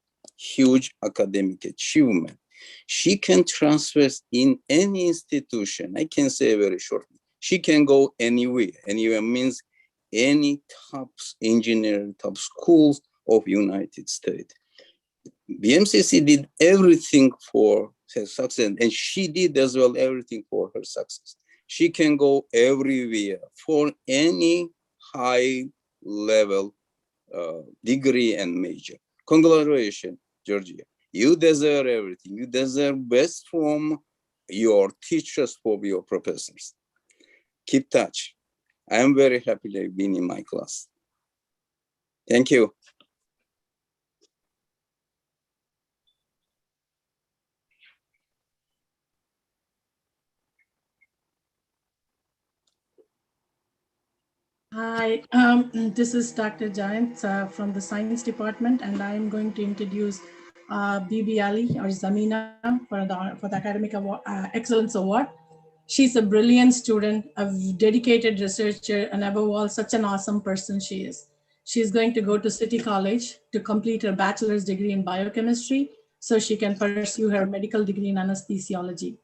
Huge academic achievement. She can transfer in any institution. I can say very shortly. She can go anywhere. Anywhere means any top engineering, top schools of United States. BMCC did everything for her success, and she did as well everything for her success. She can go everywhere for any high level degree and major. Congratulations, Georgia. You deserve everything. You deserve best from your teachers, from your professors. Keep touch. I am very happy to have been in my class. Thank you. Hi, this is Dr. Jayant from the Science Department, and I am going to introduce Bibi Ali or Zamina for the Academic Award, Excellence Award. She's a brilliant student, a dedicated researcher, and above all, such an awesome person she is. She's going to go to City College to complete her bachelor's degree in biochemistry so she can pursue her medical degree in anesthesiology.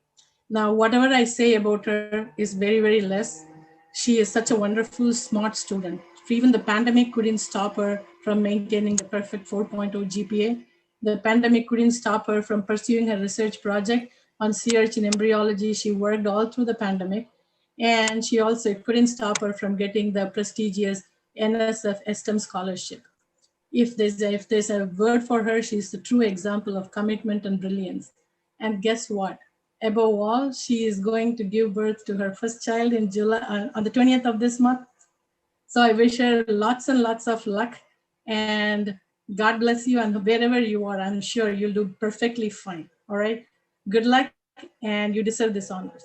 Now, whatever I say about her is very, very less. She is such a wonderful, smart student. Even the pandemic couldn't stop her from maintaining the perfect 4.0 GPA. The pandemic couldn't stop her from pursuing her research project on sea urchin embryology. She worked all through the pandemic. And she also couldn't stop her from getting the prestigious NSF STEM scholarship. If there's a word for her, she's the true example of commitment and brilliance. And guess what? Above all, she is going to give birth to her first child in July, on the 20th of this month. So I wish her lots and lots of luck, and God bless you. And wherever you are, I'm sure you'll do perfectly fine. All right. Good luck, and you deserve this honors.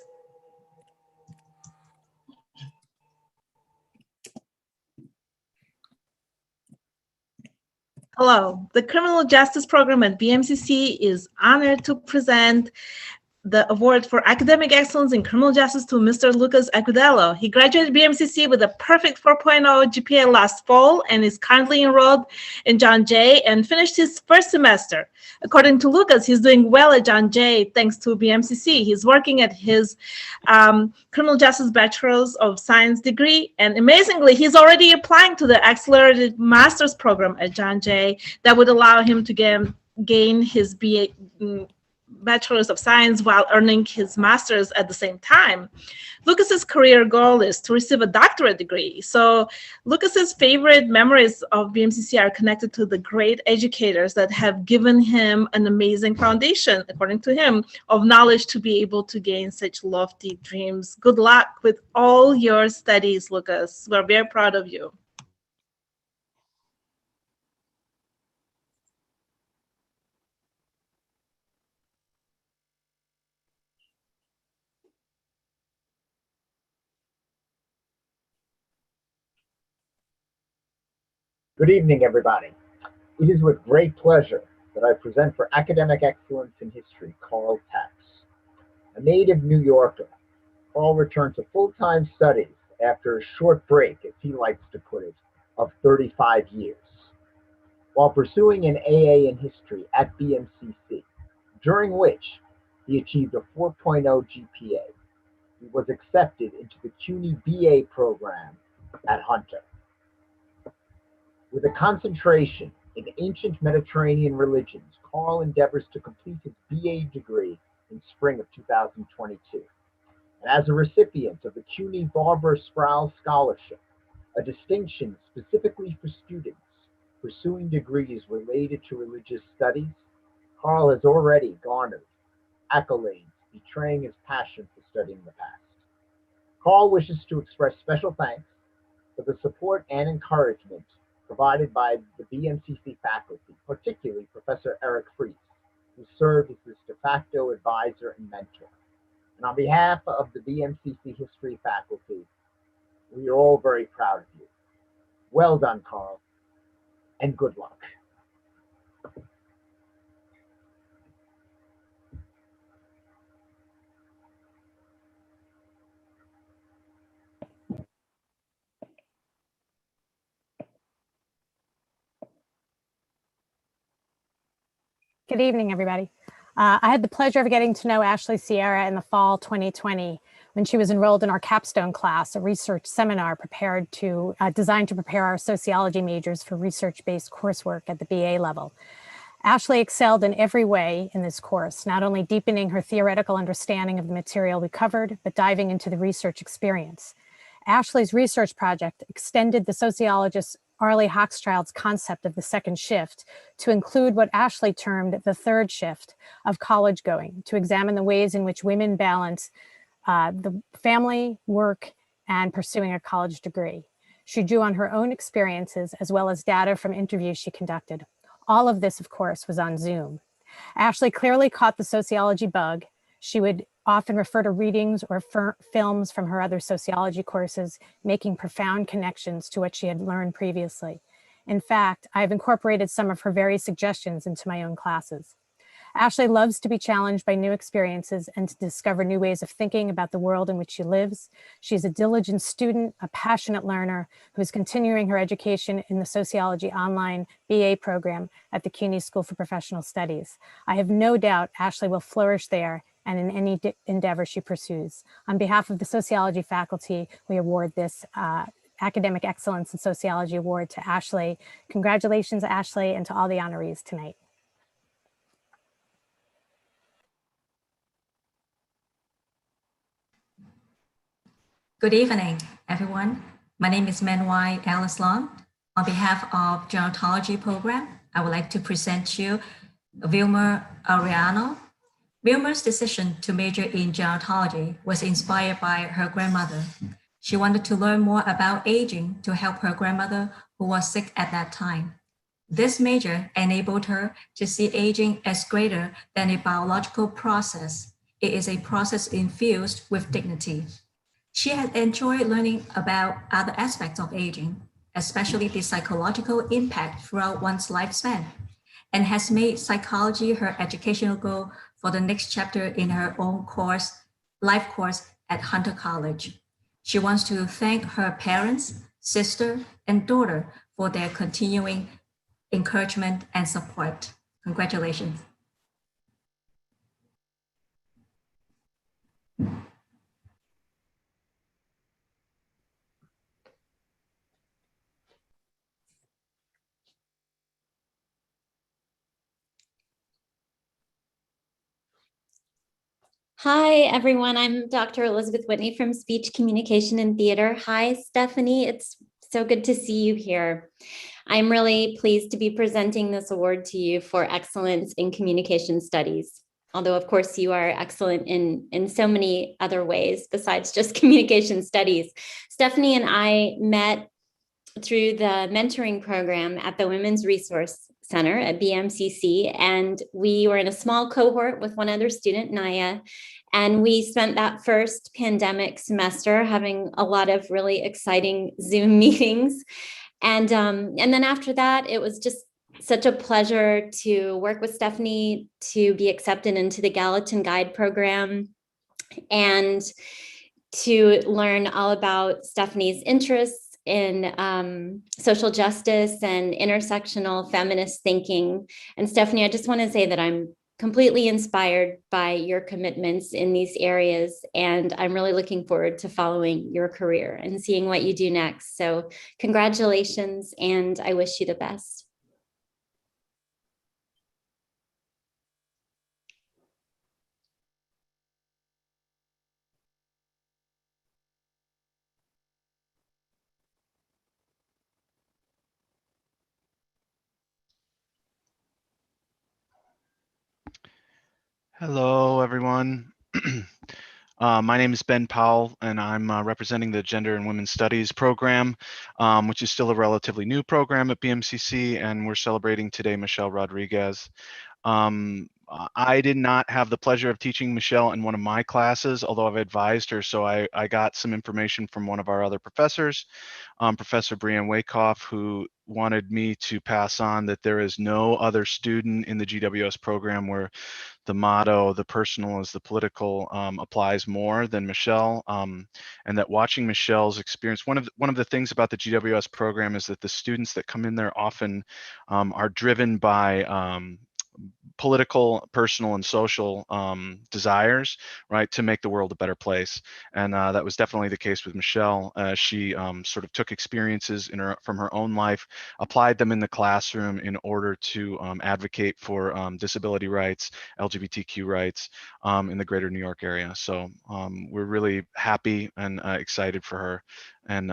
Hello, the Criminal Justice Program at BMCC is honored to present the award for academic excellence in criminal justice to Mr. Lucas Agudelo. He graduated BMCC with a perfect 4.0 GPA last fall and is currently enrolled in John Jay and finished his first semester. According to Lucas, he's doing well at John Jay thanks to BMCC. He's working at his criminal justice bachelor's of science degree, and amazingly, he's already applying to the accelerated master's program at John Jay that would allow him to gain his Bachelor's of Science while earning his master's at the same time. Lucas's career goal is to receive a doctorate degree. So Lucas's favorite memories of BMCC are connected to the great educators that have given him an amazing foundation, according to him, of knowledge to be able to gain such lofty dreams. Good luck with all your studies, Lucas. We're very proud of you. Good evening, everybody. It is with great pleasure that I present for Academic Excellence in History, Carl Tax. A native New Yorker, Carl returned to full-time studies after a short break, as he likes to put it, of 35 years. While pursuing an AA in history at BMCC, during which he achieved a 4.0 GPA, he was accepted into the CUNY BA program at Hunter. With a concentration in ancient Mediterranean religions, Carl endeavors to complete his BA degree in spring of 2022. And as a recipient of the CUNY Barbara Sproul Scholarship, a distinction specifically for students pursuing degrees related to religious studies, Carl has already garnered accolades betraying his passion for studying the past. Carl wishes to express special thanks for the support and encouragement provided by the BMCC faculty, particularly Professor Eric Fries, who served as his de facto advisor and mentor. And on behalf of the BMCC history faculty, we are all very proud of you. Well done, Carl, and good luck. Good evening, everybody. I had the pleasure of getting to know Ashley Sierra in the fall 2020 when she was enrolled in our capstone class, a research seminar designed to prepare our sociology majors for research-based coursework at the BA level. Ashley excelled in every way in this course, not only deepening her theoretical understanding of the material we covered, but diving into the research experience. Ashley's research project extended the sociologist Arlie Hochstrild's concept of the second shift to include what Ashley termed the third shift of college going, to examine the ways in which women balance the family, work, and pursuing a college degree. She drew on her own experiences as well as data from interviews she conducted. All of this, of course, was on Zoom. Ashley clearly caught the sociology bug. She would often refer to readings or films from her other sociology courses, making profound connections to what she had learned previously. In fact, I've incorporated some of her very suggestions into my own classes. Ashley loves to be challenged by new experiences and to discover new ways of thinking about the world in which she lives. She's a diligent student, a passionate learner who is continuing her education in the Sociology Online BA program at the CUNY School for Professional Studies. I have no doubt Ashley will flourish there and in any endeavor she pursues. On behalf of the sociology faculty, we award this Academic Excellence in Sociology Award to Ashley. Congratulations, Ashley, and to all the honorees tonight. Good evening, everyone. My name is Manwai Alice Long. On behalf of Gerontology program, I would like to present you Vilma Ariano. Vilma's decision to major in gerontology was inspired by her grandmother. She wanted to learn more about aging to help her grandmother, who was sick at that time. This major enabled her to see aging as greater than a biological process. It is a process infused with dignity. She had enjoyed learning about other aspects of aging, especially the psychological impact throughout one's lifespan. and has made psychology her educational goal for the next chapter in her own life course at Hunter College. She wants to thank her parents, sister, and daughter for their continuing encouragement and support. Congratulations. Hi, everyone. I'm Dr. Elizabeth Whitney from Speech, Communication, and Theater. Hi, Stephanie. It's so good to see you here. I'm really pleased to be presenting this award to you for excellence in communication studies. Although, of course, you are excellent in so many other ways besides just communication studies. Stephanie and I met through the mentoring program at the Women's Resource Center at BMCC, and we were in a small cohort with one other student, Naya, and we spent that first pandemic semester having a lot of really exciting Zoom meetings. And then after that, it was just such a pleasure to work with Stephanie to be accepted into the Gallatin Guide program and to learn all about Stephanie's interests in social justice and intersectional feminist thinking. And Stephanie, I just want to say that I'm completely inspired by your commitments in these areas, and I'm really looking forward to following your career and seeing what you do next. So congratulations, and I wish you the best. Hello, everyone. My name is Ben Powell, and I'm representing the Gender and Women's Studies program, which is still a relatively new program at BMCC, and we're celebrating today Michelle Rodriguez. I did not have the pleasure of teaching Michelle in one of my classes, although I've advised her, so I got some information from one of our other professors, Professor Brianne Wakehoff, who wanted me to pass on that there is no other student in the GWS program where the motto, the personal is the political, applies more than Michelle, and that watching Michelle's experience, one of the things about the GWS program is that the students that come in there often are driven by political, personal, and social desires, right, to make the world a better place. And that was definitely the case with Michelle. She sort of took experiences from her own life, applied them in the classroom in order to advocate for disability rights, LGBTQ rights in the greater New York area. So we're really happy and excited for her. And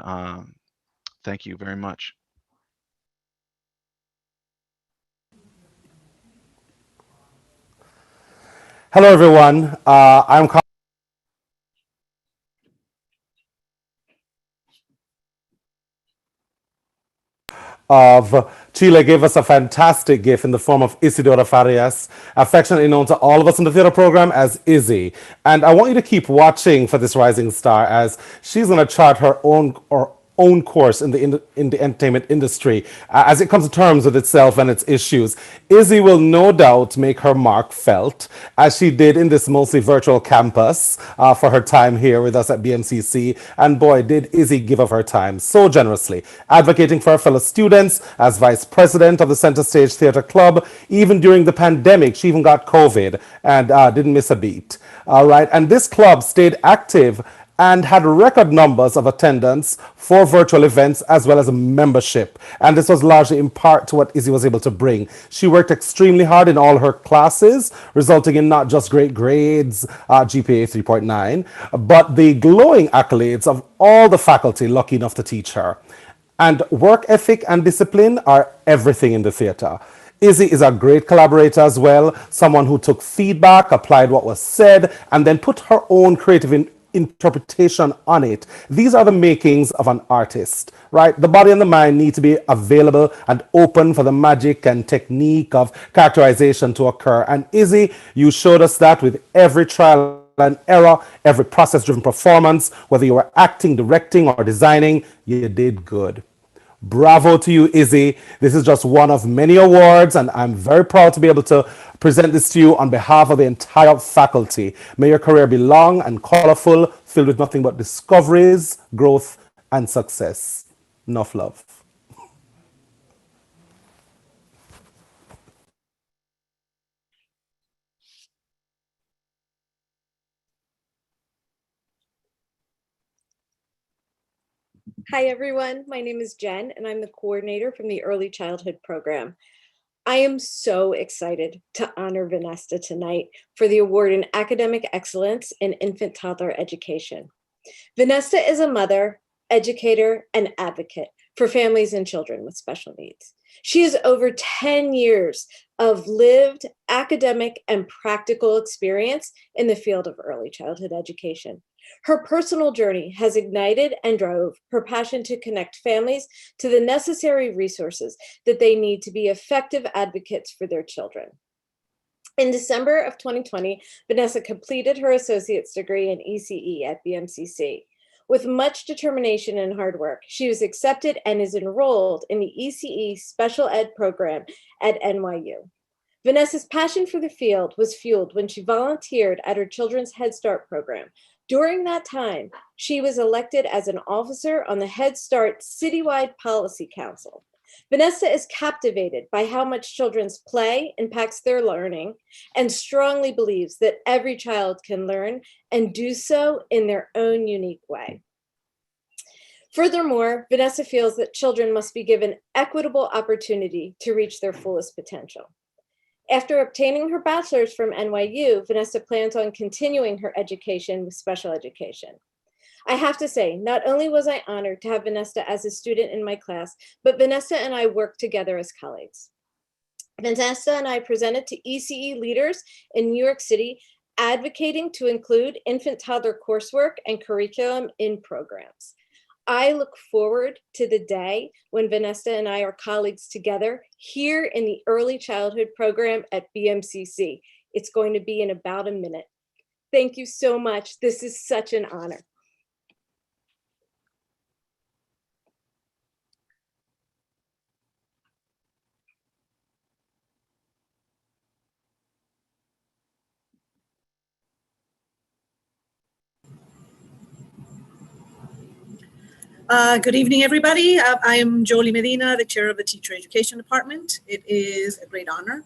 thank you very much. Hello, everyone. I'm of Chile gave us a fantastic gift in the form of Isidora Farias, affectionately known to all of us in the theater program as Izzy. And I want you to keep watching for this rising star as she's going to chart her own course in the entertainment industry as it comes to terms with itself and its issues. Izzy will no doubt make her mark felt, as she did in this mostly virtual campus for her time here with us at BMCC. And boy, did Izzy give of her time so generously, advocating for her fellow students as vice president of the Center Stage Theatre Club. Even during the pandemic, she even got COVID and didn't miss a beat. All right, and this club stayed active and had record numbers of attendance for virtual events as well as a membership. And this was largely in part to what Izzy was able to bring. She worked extremely hard in all her classes, resulting in not just great grades, GPA 3.9, but the glowing accolades of all the faculty lucky enough to teach her. And work ethic and discipline are everything in the theater. Izzy is a great collaborator as well, someone who took feedback, applied what was said, and then put her own creative interpretation on it. These are the makings of an artist, right? The body and the mind need to be available and open for the magic and technique of characterization to occur. And Izzy, you showed us that with every trial and error, every process-driven performance, whether you were acting, directing, or designing, you did good. Bravo to you, Izzy. This is just one of many awards, and I'm very proud to be able to present this to you on behalf of the entire faculty. May your career be long and colorful, filled with nothing but discoveries, growth, and success. Enough love. Hi, everyone. My name is Jen, and I'm the coordinator from the Early Childhood Program. I am so excited to honor Vanessa tonight for the award in Academic Excellence in Infant Toddler Education. Vanessa is a mother, educator, and advocate for families and children with special needs. She has over 10 years of lived academic and practical experience in the field of early childhood education. Her personal journey has ignited and drove her passion to connect families to the necessary resources that they need to be effective advocates for their children. In December of 2020, Vanessa completed her associate's degree in ECE at BMCC. With much determination and hard work, she was accepted and is enrolled in the ECE Special Ed program at NYU. Vanessa's passion for the field was fueled when she volunteered at her Children's Head Start program. During that time, she was elected as an officer on the Head Start Citywide Policy Council. Vanessa is captivated by how much children's play impacts their learning and strongly believes that every child can learn and do so in their own unique way. Furthermore, Vanessa feels that children must be given equitable opportunity to reach their fullest potential. After obtaining her bachelor's from NYU, Vanessa plans on continuing her education with special education. I have to say, not only was I honored to have Vanessa as a student in my class, but Vanessa and I worked together as colleagues. Vanessa and I presented to ECE leaders in New York City, advocating to include infant toddler coursework and curriculum in programs. I look forward to the day when Vanessa and I are colleagues together here in the Early Childhood Program at BMCC. It's going to be in about a minute. Thank you so much. This is such an honor. Good evening, everybody. I am Jolie Medina, the chair of the Teacher Education Department. It is a great honor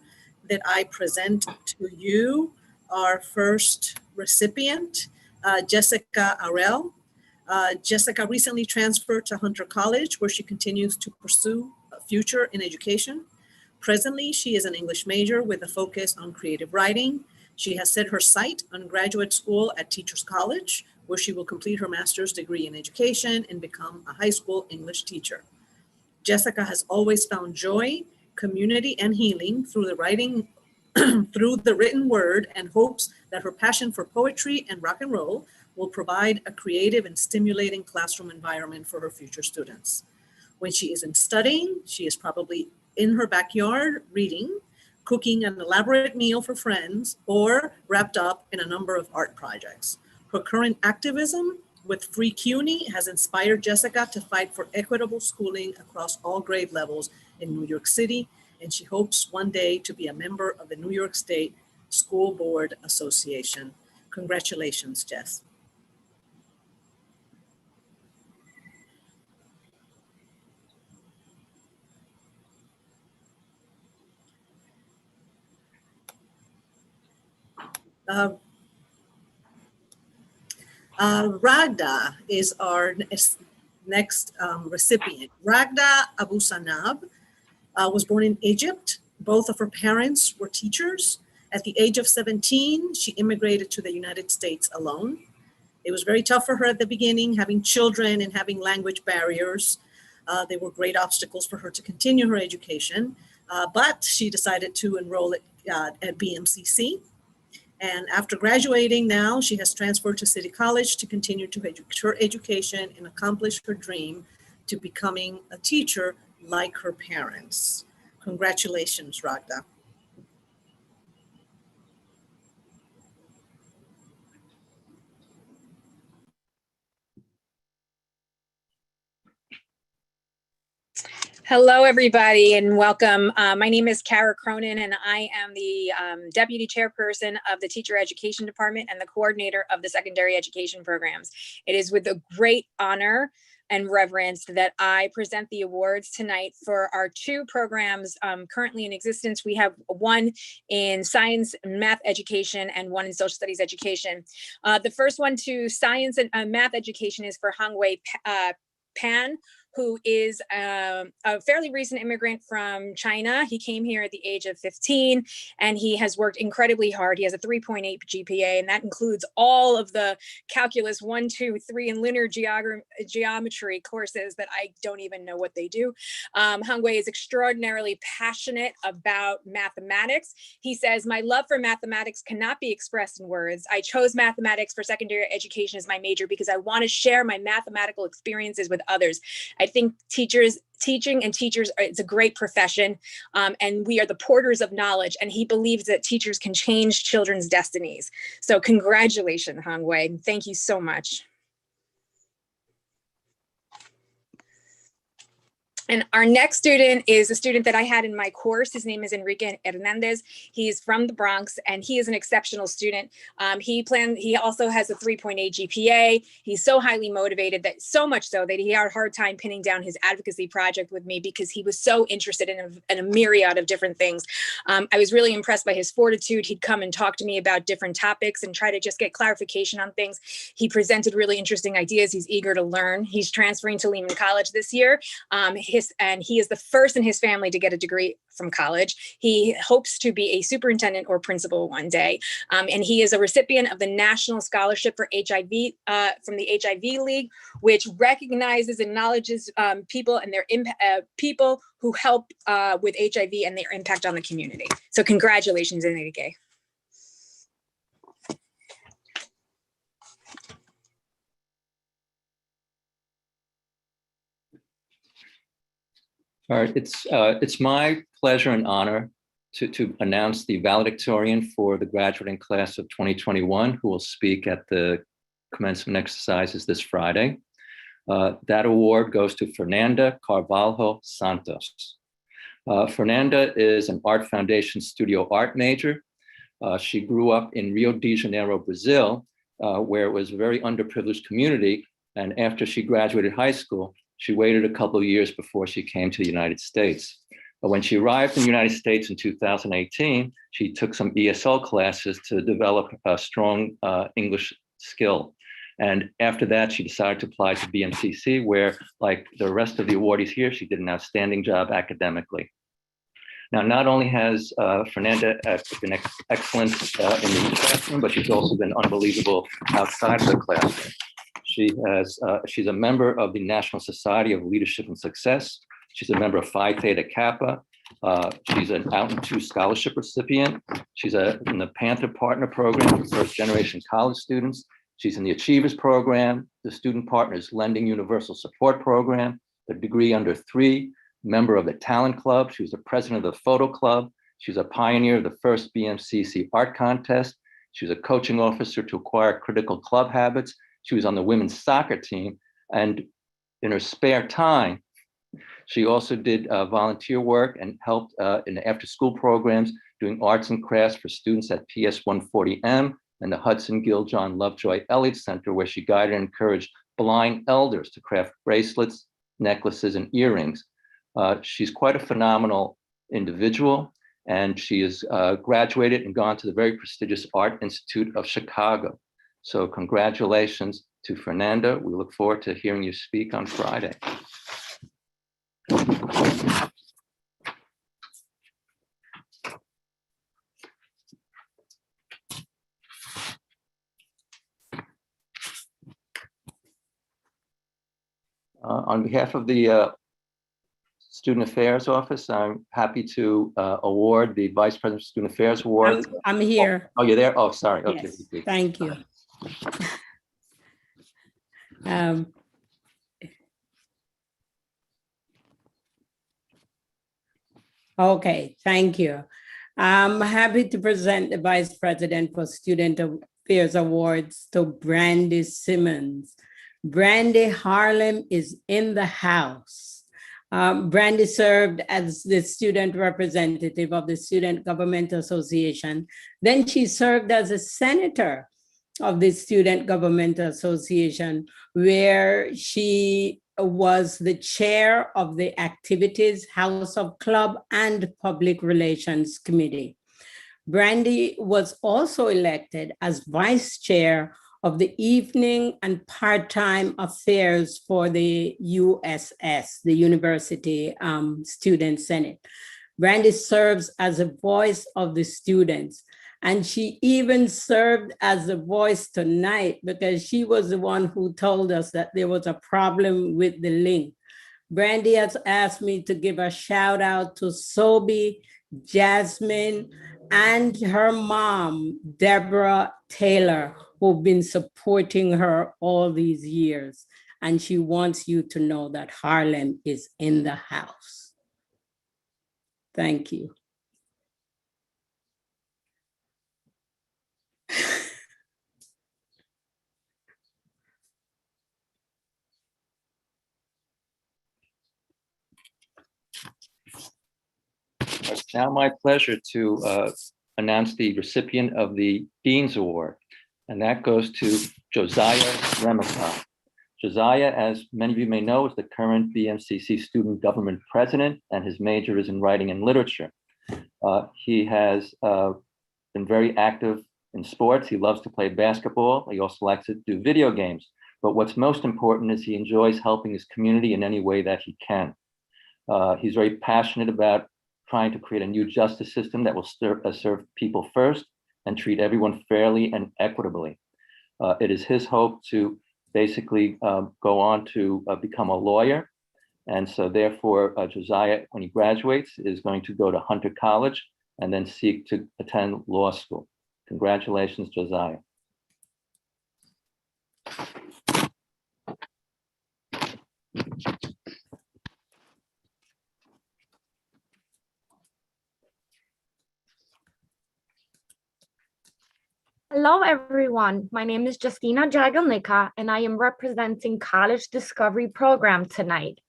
that I present to you our first recipient, Jessica Arell. Jessica recently transferred to Hunter College, where she continues to pursue a future in education. Presently, she is an English major with a focus on creative writing. She has set her sight on graduate school at Teachers College, where she will complete her master's degree in education and become a high school English teacher. Jessica has always found joy, community, and healing through the writing, through the written word, and hopes that her passion for poetry and rock and roll will provide a creative and stimulating classroom environment for her future students. When she isn't studying, she is probably in her backyard reading, cooking an elaborate meal for friends, or wrapped up in a number of art projects. Her current activism with Free CUNY has inspired Jessica to fight for equitable schooling across all grade levels in New York City, and she hopes one day to be a member of the New York State School Board Association. Congratulations, Jess. Ragda is our next recipient. Ragda Abu Sanab was born in Egypt. Both of her parents were teachers. At the age of 17, she immigrated to the United States alone. It was very tough for her at the beginning, having children and having language barriers. They were great obstacles for her to continue her education, but she decided to enroll at BMCC. And after graduating now, she has transferred to City College to continue to her education and accomplish her dream to becoming a teacher like her parents. Congratulations, Ragda. Hello, everybody, and welcome. My name is Kara Cronin, and I am the Deputy Chairperson of the Teacher Education Department and the Coordinator of the Secondary Education Programs. It is with a great honor and reverence that I present the awards tonight for our two programs currently in existence. We have one in science and math education and one in social studies education. The first one to science and math education is for Hongwei Pan, who is a fairly recent immigrant from China. He came here at the age of 15, and he has worked incredibly hard. He has a 3.8 GPA, and that includes all of the calculus 1, 2, 3, and linear geometry courses that I don't even know what they do. Hongwei is extraordinarily passionate about mathematics. He says, "My love for mathematics cannot be expressed in words. I chose mathematics for secondary education as my major because I want to share my mathematical experiences with others. I think teaching and teachers, it's a great profession, and we are the porters of knowledge, and he believes that teachers can change children's destinies." So congratulations, Hongwei. Thank you so much. And our next student is a student that I had in my course. His name is Enrique Hernandez. He's from the Bronx, and he is an exceptional student. He also has a 3.8 GPA. He's so highly motivated, that so much so that he had a hard time pinning down his advocacy project with me because he was so interested in a myriad of different things. I was really impressed by his fortitude. He'd come and talk to me about different topics and try to just get clarification on things. He presented really interesting ideas. He's eager to learn. He's transferring to Lehman College this year. And he is the first in his family to get a degree from college. He hopes to be a superintendent or principal one day. And he is a recipient of the National Scholarship for HIV from the HIV League, which recognizes and acknowledges people and their people who help with HIV and their impact on the community. So congratulations, Enrique. All right, it's my pleasure and honor to announce the valedictorian for the graduating class of 2021, who will speak at the commencement exercises this Friday. That award goes to Fernanda Carvalho Santos. Fernanda is an Art Foundation studio art major. She grew up in Rio de Janeiro, Brazil, where it was a very underprivileged community. And after she graduated high school, she waited a couple of years before she came to the United States. But when she arrived in the United States in 2018, she took some ESL classes to develop a strong English skill. And after that, she decided to apply to BMCC, where, like the rest of the awardees here, she did an outstanding job academically. Now, not only has Fernanda been excellent in the classroom, but she's also been unbelievable outside of the classroom. She's a member of the National Society of Leadership and Success. She's a member of Phi Theta Kappa. She's an Out and Two scholarship recipient. She's in the Panther Partner Program for first generation college students. She's in the Achievers Program, the Student Partners Lending Universal Support Program, the Degree Under 3, member of the Talent Club. She was the president of the Photo Club. She was a pioneer of the first BMCC art contest. She was a coaching officer to acquire critical club habits. She was on the women's soccer team, and in her spare time, she also did volunteer work and helped in the after-school programs, doing arts and crafts for students at PS 140M and the Hudson Gill John Lovejoy Elliott Center, where she guided and encouraged blind elders to craft bracelets, necklaces, and earrings. She's quite a phenomenal individual, and she has graduated and gone to the very prestigious Art Institute of Chicago. So congratulations to Fernanda. We look forward to hearing you speak on Friday. On behalf of the Student Affairs Office, I'm happy to award the Vice President of Student Affairs Award. I'm here. Oh, you're there? Oh, sorry. Okay. Yes, thank you. Okay, thank you. I'm happy to present the Vice President for Student Affairs Awards to Brandy Simmons. Brandy Harlem is in the house. Brandy served as the student representative of the Student Government Association. Then she served as a senator of the Student Government Association, where she was the chair of the Activities, House of Club, and Public Relations Committee. Brandy was also elected as vice chair of the Evening and Part-Time Affairs for the USS, the University Student Senate. Brandy serves as a voice of the students, and she even served as a voice tonight because she was the one who told us that there was a problem with the link. Brandy has asked me to give a shout out to Sobi, Jasmine, and her mom, Deborah Taylor, who've been supporting her all these years. And she wants you to know that Harlem is in the house. Thank you. It's now my pleasure to announce the recipient of the Dean's Award, and that goes to Josiah Remicott. Josiah, as many of you may know, is the current BMCC student government president, and his major is in writing and literature. He has been very active in sports. He loves to play basketball. He also likes to do video games. But what's most important is he enjoys helping his community in any way that he can. He's very passionate about trying to create a new justice system that will serve people first and treat everyone fairly and equitably. It is his hope to basically go on to become a lawyer. And so therefore, Josiah, when he graduates, is going to go to Hunter College and then seek to attend law school. Congratulations, Josiah. Hello, everyone. My name is Justina Jagelnica, and I am representing College Discovery Program tonight.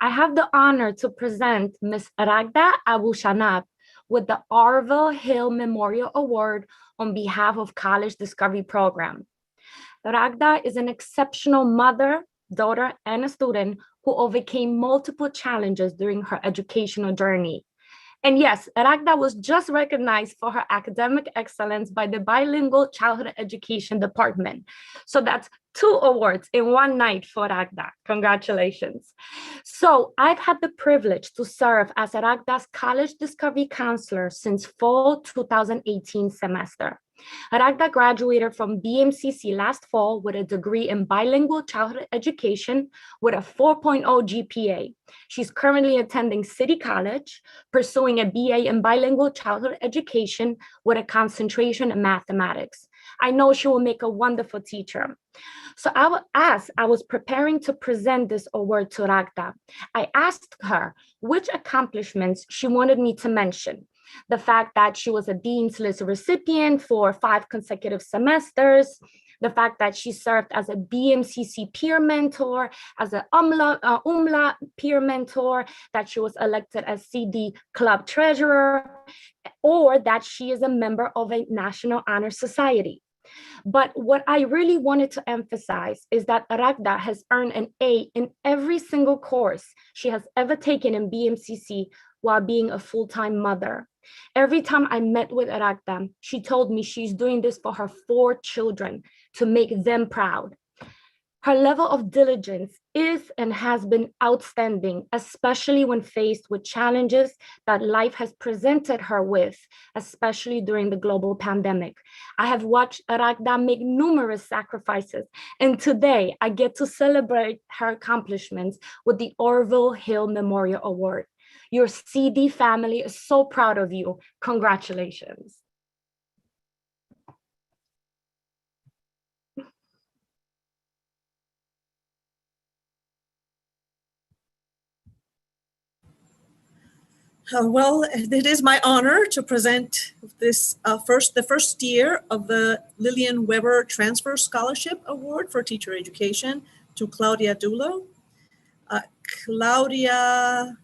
I have the honor to present Ms. Ragda Abu-Shanab with the Orville Hill Memorial Award on behalf of College Discovery Program. Ragda is an exceptional mother, daughter, and a student who overcame multiple challenges during her educational journey. And yes, Ragda was just recognized for her academic excellence by the Bilingual Childhood Education Department. So that's 2 awards in one night for Ragda. Congratulations. So I've had the privilege to serve as Ragda's College Discovery Counselor since fall 2018 semester. Ragda graduated from BMCC last fall with a degree in bilingual childhood education with a 4.0 GPA. She's currently attending City College, pursuing a BA in bilingual childhood education with a concentration in mathematics. I know she will make a wonderful teacher. So as I was preparing to present this award to Ragda, I asked her which accomplishments she wanted me to mention. The fact that she was a Dean's List recipient for 5 consecutive semesters, the fact that she served as a BMCC peer mentor, as an UMLA peer mentor, that she was elected as CD club treasurer, or that she is a member of a National Honor Society. But what I really wanted to emphasize is that Ragda has earned an A in every single course she has ever taken in BMCC while being a full-time mother. Every time I met with Ragda, she told me she's doing this for her 4 children to make them proud. Her level of diligence is and has been outstanding, especially when faced with challenges that life has presented her with, especially during the global pandemic. I have watched Ragda make numerous sacrifices, and today I get to celebrate her accomplishments with the Orville Hill Memorial Award. Your CD family is so proud of you. Congratulations. Well, it is my honor to present this the first year of the Lillian Weber Transfer Scholarship Award for Teacher Education to Claudia Dulo. Claudia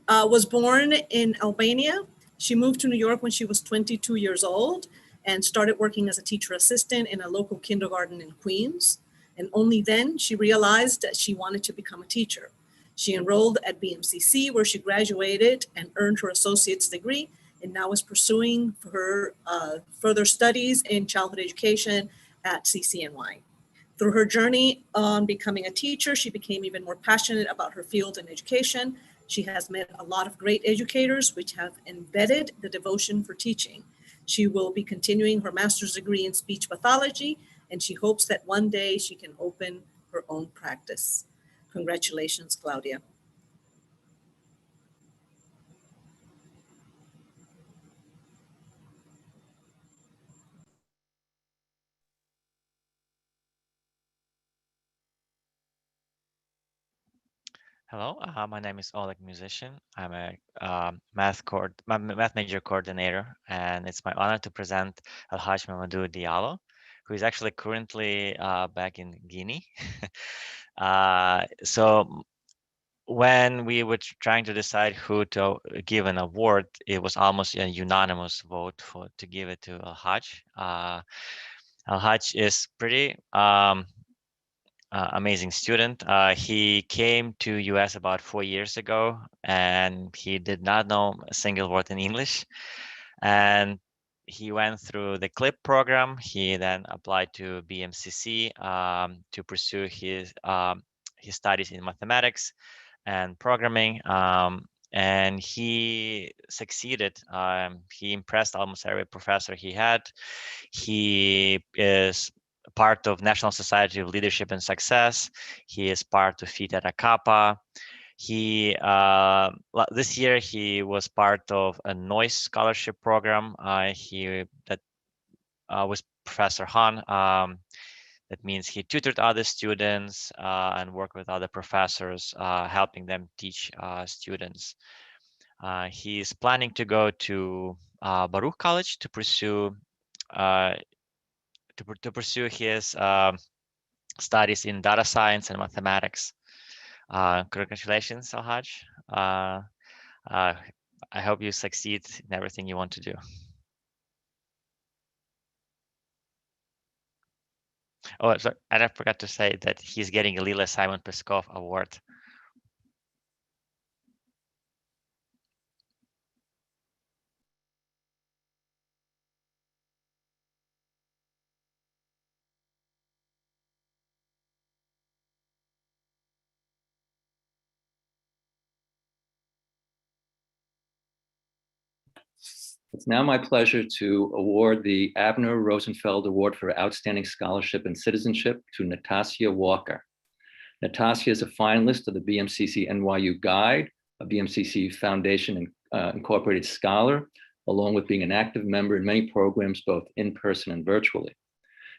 was born in Albania. She moved to New York when she was 22 years old and started working as a teacher assistant in a local kindergarten in Queens. And only then she realized that she wanted to become a teacher. She enrolled at BMCC, where she graduated and earned her associate's degree, and now is pursuing her further studies in childhood education at CCNY. Through her journey on becoming a teacher, she became even more passionate about her field in education. She has met a lot of great educators which have embedded the devotion for teaching. She will be continuing her master's degree in speech pathology, and she hopes that one day she can open her own practice. Congratulations, Claudia. Hello, my name is Oleg Musician. I'm a math major coordinator, and it's my honor to present Alhaj Mamadou Diallo, who is actually currently back in Guinea. So when we were trying to decide who to give an award, it was almost a unanimous vote to give it to Alhaj. Alhaj is pretty amazing student. He came to US about 4 years ago, and he did not know a single word in English. And he went through the CLIP program. He then applied to BMCC to pursue his studies in mathematics and programming. And he succeeded. He impressed almost every professor he had. He is part of National Society of Leadership and Success. He is part of Phi Theta Kappa. He this year he was part of a noise scholarship program. That was Professor Han. That means he tutored other students and worked with other professors, helping them teach students. He's planning to go to Baruch College to pursue his studies in data science and mathematics. Congratulations, Alhaj. I hope you succeed in everything you want to do. Oh, sorry, and I forgot to say that he's getting a Lila Simon Peskov Award. It's now my pleasure to award the Abner Rosenfeld Award for Outstanding Scholarship and Citizenship to Natasha Walker. Natasha is a finalist of the BMCC NYU Guide, a BMCC Foundation Incorporated Scholar, along with being an active member in many programs, both in person and virtually.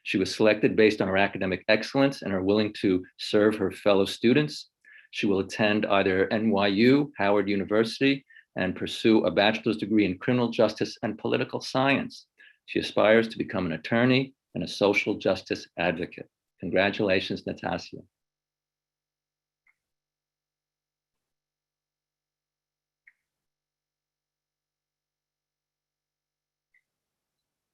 She was selected based on her academic excellence and her willing to serve her fellow students. She will attend either NYU, Howard University, and pursue a bachelor's degree in criminal justice and political science. She aspires to become an attorney and a social justice advocate. Congratulations, Natasha.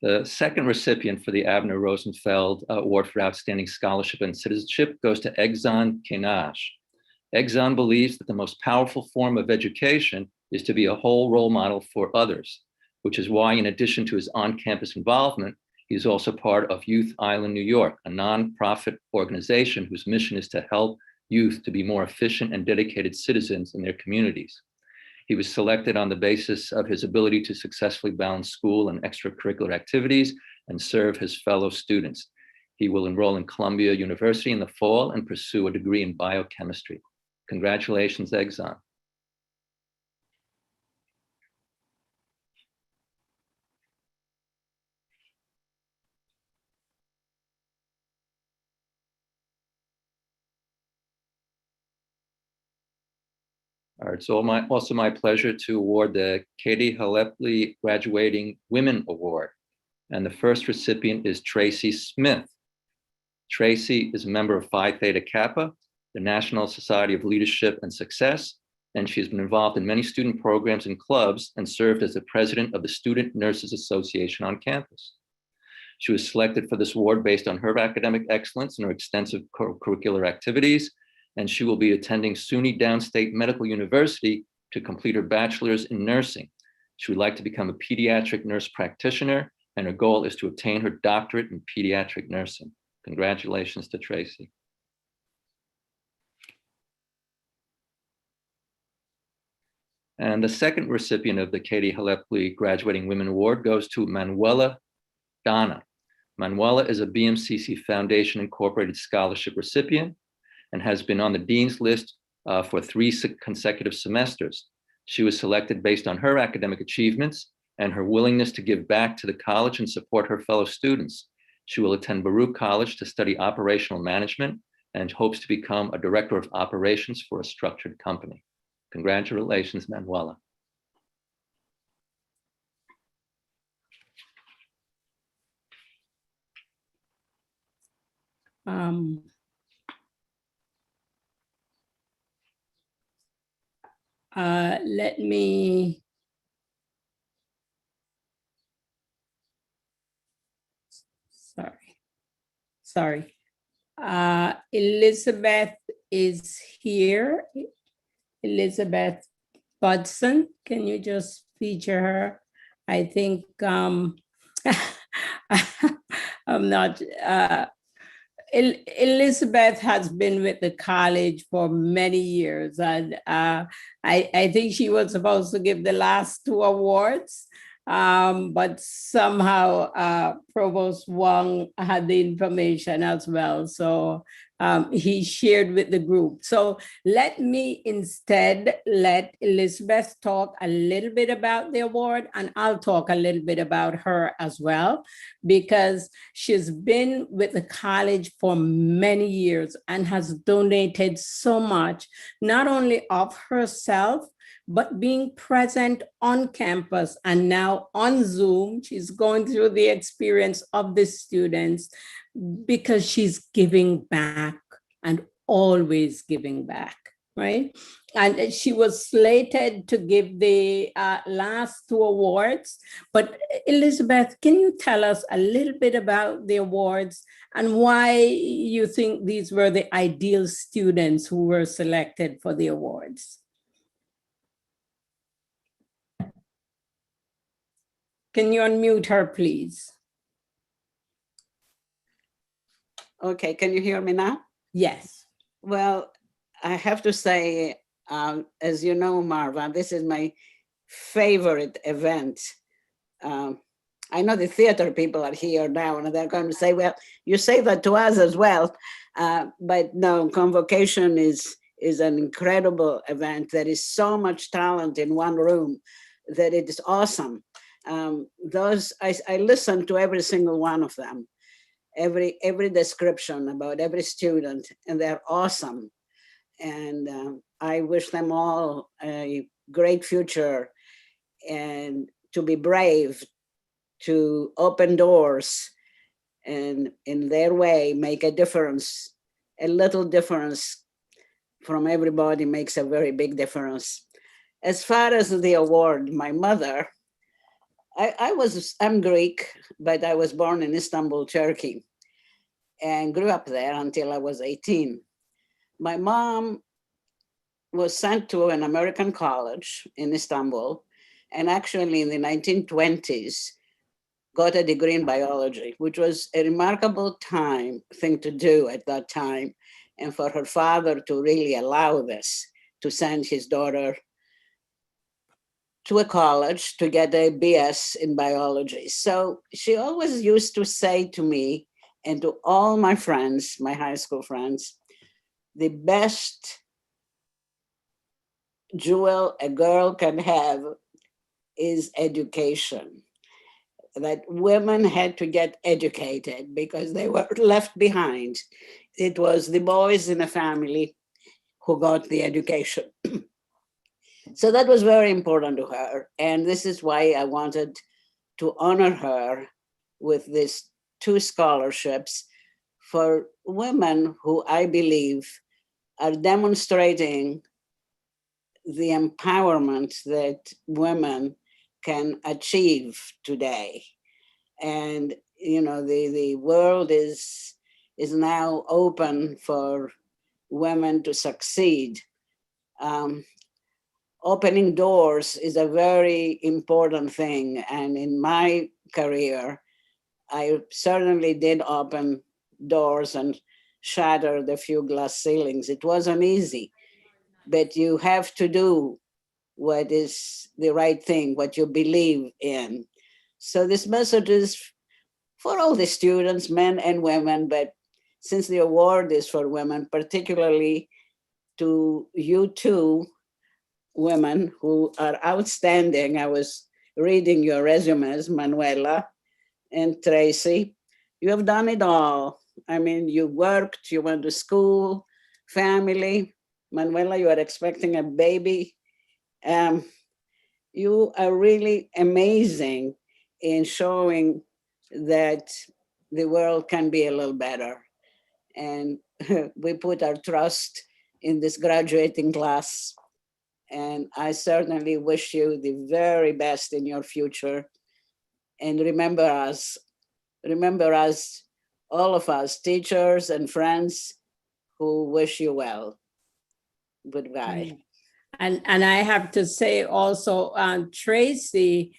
The second recipient for the Abner Rosenfeld Award for Outstanding Scholarship and Citizenship goes to Egzan Kenaj. Egzan believes that the most powerful form of education is to be a whole role model for others, which is why, in addition to his on-campus involvement, he is also part of Youth Island New York, a nonprofit organization whose mission is to help youth to be more efficient and dedicated citizens in their communities. He was selected on the basis of his ability to successfully balance school and extracurricular activities and serve his fellow students. He will enroll in Columbia University in the fall and pursue a degree in biochemistry. Congratulations, Egzan. All right, it's also my pleasure to award the Katie Halepley Graduating Women Award. And the first recipient is Tracy Smith. Tracy is a member of Phi Theta Kappa, the National Society of Leadership and Success, and she has been involved in many student programs and clubs and served as the president of the Student Nurses Association on campus. She was selected for this award based on her academic excellence and her extensive curricular activities, and she will be attending SUNY Downstate Medical University to complete her bachelor's in nursing. She would like to become a pediatric nurse practitioner, and her goal is to obtain her doctorate in pediatric nursing. Congratulations to Tracy. And the second recipient of the Katie Halepli Graduating Women Award goes to Manuela Donna. Manuela is a BMCC Foundation Incorporated Scholarship recipient and has been on the Dean's list for 3 consecutive semesters. She was selected based on her academic achievements and her willingness to give back to the college and support her fellow students. She will attend Baruch College to study operational management and hopes to become a director of operations for a structured company. Congratulations, Manuela. Let me sorry. Elizabeth is here. Elizabeth Budson, can you just feature her? I think I'm not, Elizabeth has been with the college for many years, and I think she was supposed to give the last 2 awards, but somehow Provost Wong had the information as well. So he shared with the group. So let me instead let Elizabeth talk a little bit about the award, and I'll talk a little bit about her as well, because she's been with the college for many years and has donated so much, not only of herself, but being present on campus and now on Zoom. She's going through the experience of the students because she's giving back and always giving back, right? And she was slated to give the last 2 awards, but Elizabeth, can you tell us a little bit about the awards and why you think these were the ideal students who were selected for the awards? Can you unmute her, please? Okay, can you hear me now? Yes. Well, I have to say, as you know, Marva, this is my favorite event. I know the theater people are here now and they're going to say, well, you say that to us as well. But no, Convocation is an incredible event. There is so much talent in one room that it is awesome. I listened to every single one of them, every description about every student, and they're awesome. And I wish them all a great future and to be brave, to open doors and in their way make a difference. A little difference from everybody makes a very big difference. As far as the award, my mother, I'm Greek, but I was born in Istanbul, Turkey, and grew up there until I was 18. My mom was sent to an American college in Istanbul, and actually in the 1920s, got a degree in biology, which was a remarkable thing to do at that time, and for her father to really allow this, to send his daughter to a college to get a BS in biology. So she always used to say to me and to all my friends, my high school friends, the best jewel a girl can have is education. That women had to get educated because they were left behind. It was the boys in the family who got the education. So that was very important to her. And this is why I wanted to honor her with these 2 scholarships for women who I believe are demonstrating the empowerment that women can achieve today. And, you know, the world is now open for women to succeed. Opening doors is a very important thing. And in my career, I certainly did open doors and shattered a few glass ceilings. It wasn't easy, but you have to do what is the right thing, what you believe in. So this message is for all the students, men and women, but since the award is for women, particularly to you two women who are outstanding. I was reading your resumes, Manuela and Tracy. You have done it all. I mean, you worked, you went to school, family. Manuela, you are expecting a baby. You are really amazing in showing that the world can be a little better. And we put our trust in this graduating class. And I certainly wish you the very best in your future. And remember us, all of us, teachers and friends who wish you well. Goodbye. And I have to say also, Tracy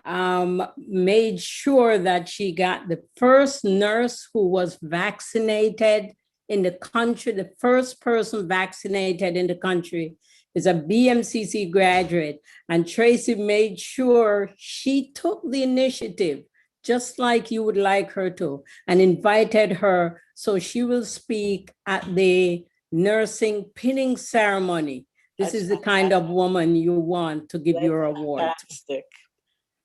made sure that she got the first nurse who was vaccinated in the country. The first person vaccinated in the country is a BMCC graduate. And Tracy made sure she took the initiative, just like you would like her to, and invited her so she will speak at the nursing pinning ceremony. This is the kind of woman you want to give your award. Fantastic.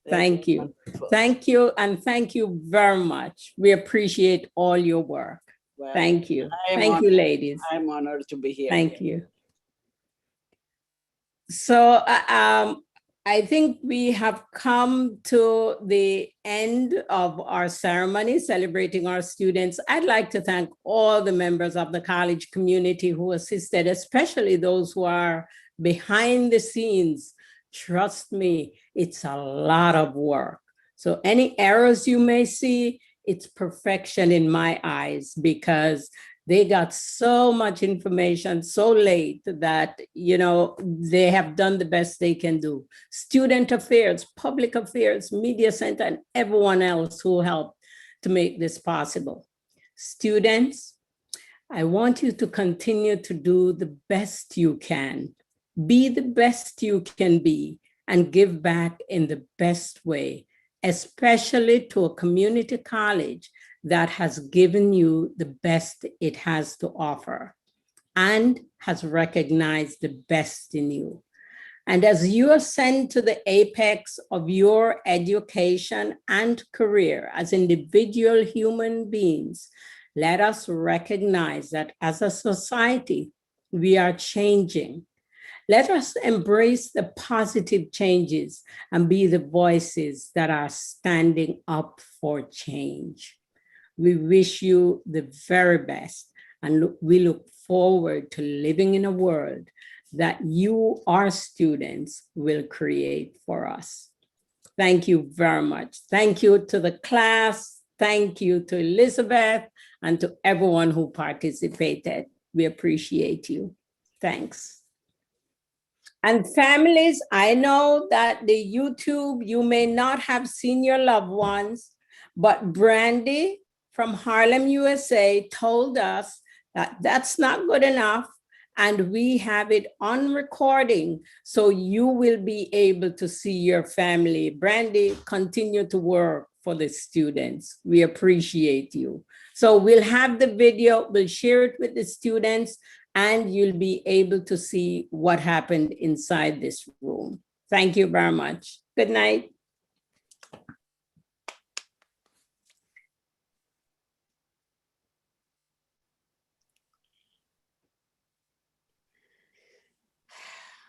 Thank you. Thank you. And thank you very much. We appreciate all your work. Well, thank you. I'm Thank you, honored. ladies. I'm honored to be here. Thank you. So I think we have come to the end of our ceremony celebrating our students. I'd like to thank all the members of the college community who assisted, especially those who are behind the scenes. Trust me, it's a lot of work. So any errors you may see, it's perfection in my eyes, because they got so much information so late that, you know, they have done the best they can do. Student affairs, public affairs, media center, and everyone else who helped to make this possible. Students, I want you to continue to do the best you can. Be the best you can be and give back in the best way, especially to a community college that has given you the best it has to offer and has recognized the best in you. And as you ascend to the apex of your education and career as individual human beings, let us recognize that as a society, we are changing. Let us embrace the positive changes and be the voices that are standing up for change. We wish you the very best, and we look forward to living in a world that you, our students, will create for us. Thank you very much. Thank you to the class. Thank you to Elizabeth and to everyone who participated. We appreciate you. Thanks. And families, I know that the YouTube, you may not have seen your loved ones, but Brandy from Harlem, USA told us that that's not good enough, and we have it on recording, so you will be able to see your family. Brandy, continue to work for the students. We appreciate you. So we'll have the video, we'll share it with the students, and you'll be able to see what happened inside this room. Thank you very much. Good night.